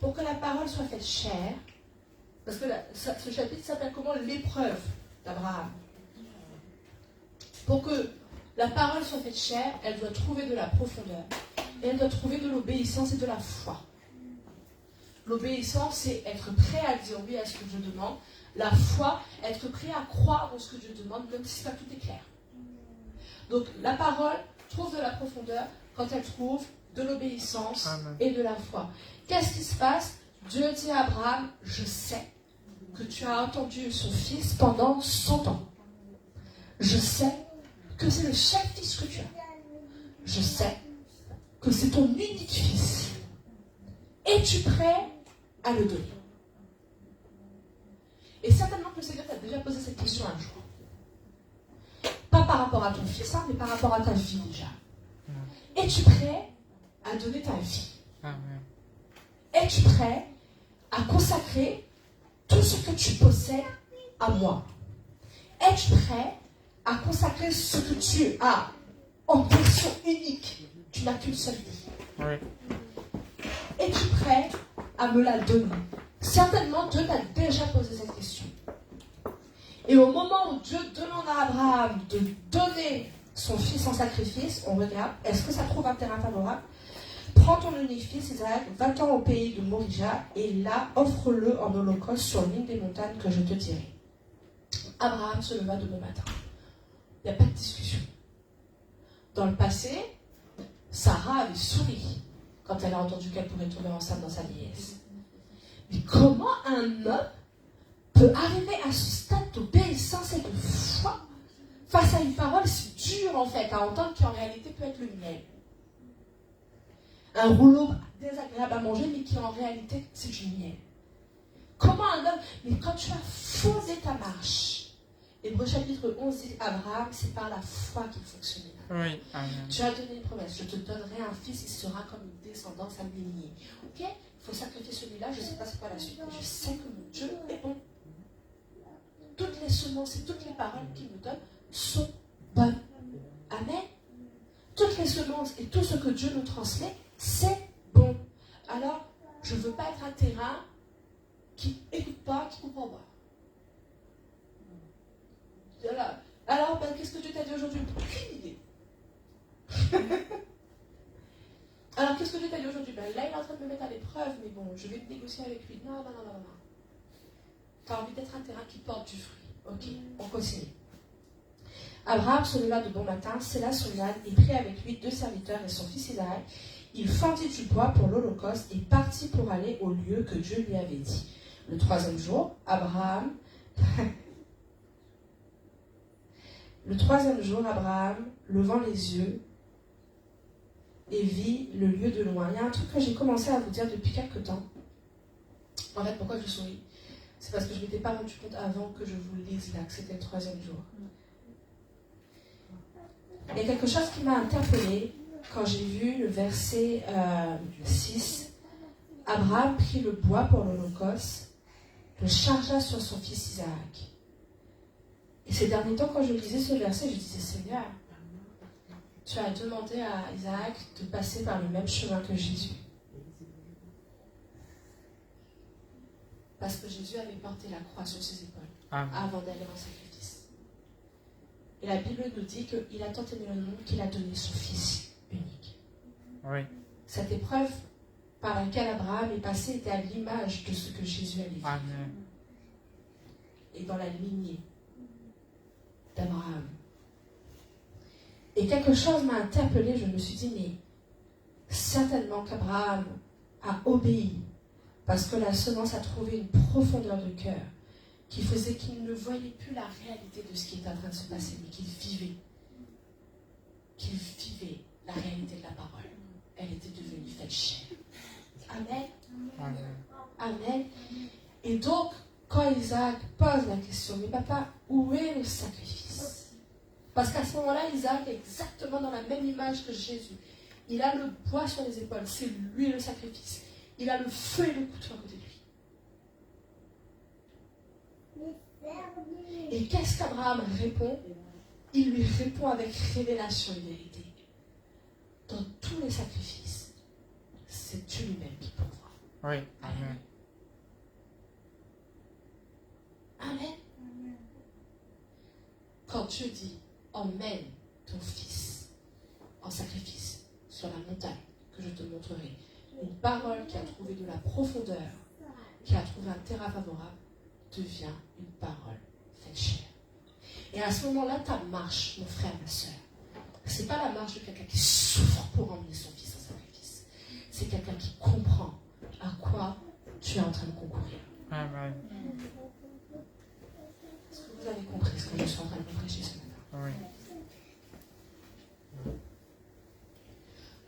pour que la parole soit faite chère, parce que ce chapitre s'appelle comment? L'épreuve d'Abraham. Pour que la parole soit faite chère, elle doit trouver de la profondeur. Et elle doit trouver de l'obéissance et de la foi. L'obéissance, c'est être prêt à dire oui à ce que Dieu demande. La foi, être prêt à croire dans ce que Dieu demande, même si pas tout est clair. Donc la parole trouve de la profondeur quand elle trouve de l'obéissance et de la foi. Qu'est-ce qui se passe? Dieu dit à Abraham, je sais que tu as entendu son fils pendant 100 ans. Je sais que c'est le seul fils que tu as. Je sais que c'est ton unique fils. Es-tu prêt à le donner? Et certainement que le Seigneur t'a déjà posé cette question un jour. Pas par rapport à ton fils, mais par rapport à ta vie déjà. Es-tu prêt à donner ta vie? Amen. Es-tu prêt à consacrer tout ce que tu possèdes à moi? Es-tu prêt à consacrer ce que tu as en version unique? Tu n'as qu'une seule vie. Oui. Es-tu prêt à me la donner? Certainement, Dieu t'a déjà posé cette question. Et au moment où Dieu demande à Abraham de donner son fils en sacrifice, on regarde, est-ce que ça trouve un terrain favorable? Prends ton unique fils, Isaac, va-t'en au pays de Morija, et là, offre-le en holocauste sur l'une des montagnes que je te dirai. Abraham se leva de bon matin. Il n'y a pas de discussion. Dans le passé, Sarah avait souri quand elle a entendu qu'elle pourrait tomber enceinte dans sa vieillesse. Mais comment un homme peut arriver à ce stade d'obéissance et de foi face à une parole si dure en fait à entendre qui en réalité peut être le miel? Un rouleau désagréable à manger mais qui en réalité c'est du miel. Comment un homme, mais quand tu as fondé ta marche, Hébreux chapitre 11 dit Abraham, c'est par la foi qu'il fonctionnait. Oui, amen. Tu as donné une promesse, je te donnerai un fils, il sera comme une descendance à lignée. Ok, il faut sacrifier celui-là, je ne sais pas c'est quoi la suite, mais je sais que mon Dieu est bon. Toutes les semences et toutes les paroles qu'il me donne sont bonnes. Amen. Toutes les semences et tout ce que Dieu nous transmet, c'est bon. Alors, je ne veux pas être un terrain qui n'écoute pas, qui ne comprend pas. Alors qu'est-ce que Dieu t'a dit aujourd'hui? Aucune idée. Alors, qu'est-ce que Dieu t'a dit aujourd'hui? Là, il est en train de me mettre à l'épreuve, mais bon, je vais négocier avec lui. Non. Tu as envie d'être un terrain qui porte du fruit. Ok, on continue. Abraham se leva de bon matin, sella son âne et prit avec lui 2 serviteurs et son fils Isaac. Il fendit du bois pour l'holocauste et partit pour aller au lieu que Dieu lui avait dit. Le 3e jour, Abraham, levant les yeux, et vit le lieu de loin. Il y a un truc que j'ai commencé à vous dire depuis quelque temps. En fait, pourquoi je souris? C'est parce que je ne m'étais pas rendu compte avant que je vous lise là, que c'était le 3e jour. Il y a quelque chose qui m'a interpellée quand j'ai vu le verset 6. Abraham prit le bois pour l'holocauste, le chargea sur son fils Isaac. Et ces derniers temps, quand je lisais ce verset, je disais, Seigneur, tu as demandé à Isaac de passer par le même chemin que Jésus. Parce que Jésus avait porté la croix sur ses épaules avant d'aller en sacrifice. Et la Bible nous dit qu'il a tant aimé le monde qu'il a donné son fils unique. Oui. Cette épreuve par laquelle Abraham est passé était à l'image de ce que Jésus allait vivre. Amen. Et dans la lignée d'Abraham. Et quelque chose m'a interpellée, je me suis dit, mais certainement qu'Abraham a obéi parce que la semence a trouvé une profondeur de cœur qui faisait qu'il ne voyait plus la réalité de ce qui était en train de se passer, mais qu'il vivait la réalité de la parole. Elle était devenue faite chair. Amen. Amen. Amen. Et donc, quand Isaac pose la question, mais papa, où est le sacrifice? Parce qu'à ce moment-là, Isaac est exactement dans la même image que Jésus. Il a le bois sur les épaules, c'est lui le sacrifice. Il a le feu et le couteau à côté de lui. Et qu'est-ce qu'Abraham répond? Il lui répond avec révélation et vérité. Dans tous les sacrifices, c'est Dieu lui-même qui pourvoit. Oui, amen. Amen. Quand Dieu dit, emmène ton fils en sacrifice sur la montagne que je te montrerai. Une parole qui a trouvé de la profondeur, qui a trouvé un terrain favorable, devient une parole faite chair. Et à ce moment-là, ta marche, mon frère, ma soeur, c'est pas la marche de quelqu'un qui souffre pour emmener son fils en sacrifice. C'est quelqu'un qui comprend à quoi tu es en train de concourir. Amen. Est-ce que vous avez compris ce que je suis en train de prêcher ce matin? Oui.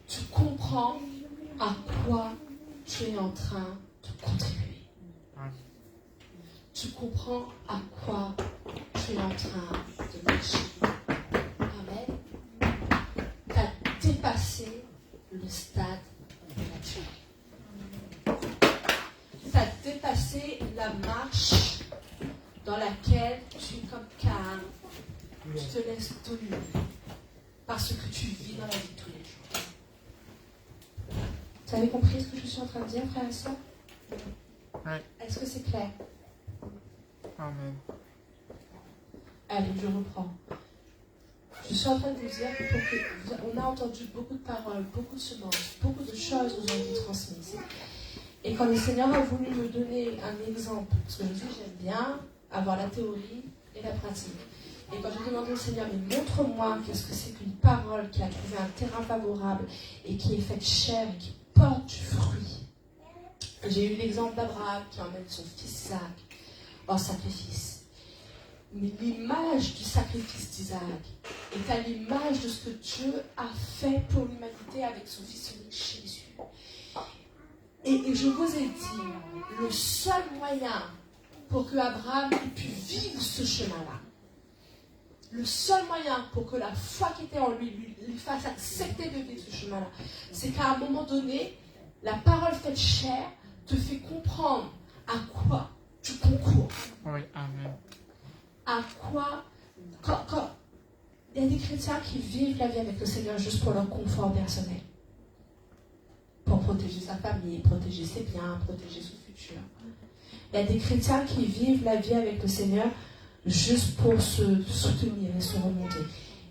Tu comprends à quoi tu es en train de contribuer. Amen. Tu comprends à quoi tu es en train de marcher. Amen. Tu as dépassé le stade de la tuerie. Tu as dépassé la marche dans laquelle tu es comme calme. Tu te laisses dominer parce que tu vis dans la vie de tous les jours. Vous avez compris ce que je suis en train de dire, frère et soeur? Oui. Est-ce que c'est clair? Amen. Allez, je reprends. Je suis en train de vous dire que on a entendu beaucoup de paroles, beaucoup de semences, beaucoup de choses nous ont été transmises. Et quand le Seigneur a voulu me donner un exemple, parce que je dis j'aime bien avoir la théorie et la pratique. Et quand j'ai demandé au Seigneur, mais montre-moi qu'est-ce que c'est qu'une parole qui a trouvé un terrain favorable et qui est faite chair et qui porte du fruit. J'ai eu l'exemple d'Abraham qui emmène son fils Isaac en sacrifice. Mais l'image du sacrifice d'Isaac est à l'image de ce que Dieu a fait pour l'humanité avec son fils unique Jésus. Et je vous ai dit, le seul moyen pour que Abraham ait pu vivre ce chemin-là, le seul moyen pour que la foi qui était en lui fasse accepter de vivre ce chemin-là, c'est qu'à un moment donné, la parole faite chair te fait comprendre à quoi tu concours. Oui, amen. À quoi... Quand il y a des chrétiens qui vivent la vie avec le Seigneur juste pour leur confort personnel. Pour protéger sa famille, protéger ses biens, protéger son futur. Il y a des chrétiens qui vivent la vie avec le Seigneur juste pour se soutenir et se remonter.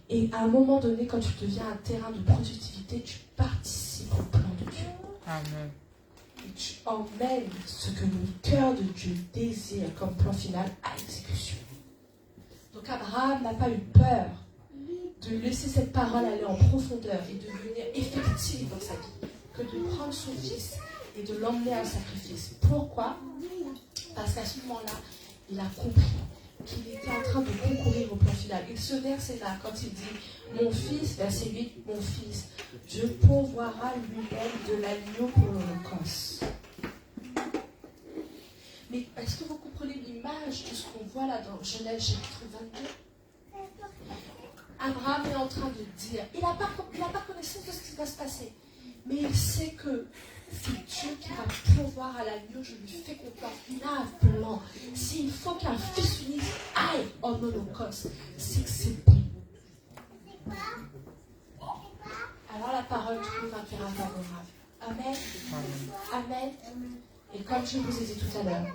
Et à un moment donné, quand tu deviens un terrain de productivité, tu participes au plan de Dieu. Amen. Et tu emmènes ce que le cœur de Dieu désire comme plan final à exécution. Donc Abraham n'a pas eu peur de laisser cette parole aller en profondeur et de devenir effective dans sa vie, que de prendre son fils et de l'emmener à un sacrifice. Pourquoi? Parce qu'à ce moment-là, il a compris qu'il était en train de concourir au plan final. Et ce verset-là, quand il dit « Mon fils », verset 8, « Mon fils, Dieu pourvoira lui-même de l'agneau pour l'Holocauste. » Mais est-ce que vous comprenez l'image de ce qu'on voit là dans Genèse chapitre 22? Abraham est en train de dire, il n'a pas connaissance de ce qui va se passer, mais il sait que c'est Dieu qui va pourvoir à l'agneau, je lui fais confiance, il a un plan. S'il faut qu'un fils unique aille en holocauste, c'est que c'est bon. Alors la parole trouve un terrain favorable. Amen. Amen. Et comme je vous ai dit tout à l'heure,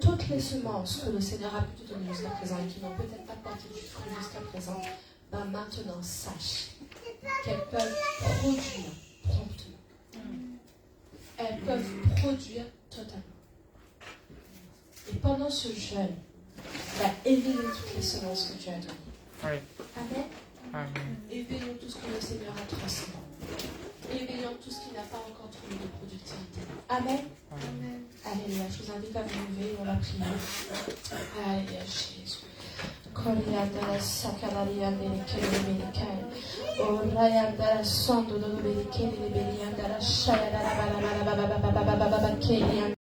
toutes les semences que le Seigneur a pu te donner jusqu'à présent et qui n'ont peut-être pas porté du fruit jusqu'à présent, ben maintenant sache qu'elles peuvent produire promptement. Elles peuvent produire totalement. Et pendant ce jeûne, éveillons toutes les semences que Dieu a données. Oui. Amen. Amen. Éveillons tout ce que le Seigneur a transmis. Éveillons tout ce qui n'a pas encore trouvé de productivité. Amen. Amen. Alléluia. Je vous invite à vous lever et on va prier. Alléluia, Jésus. Coriandara sakalariandere kelebelikai. Orayandara sondo do belikele beliandara shayadara bala bala bala bala bala bala bala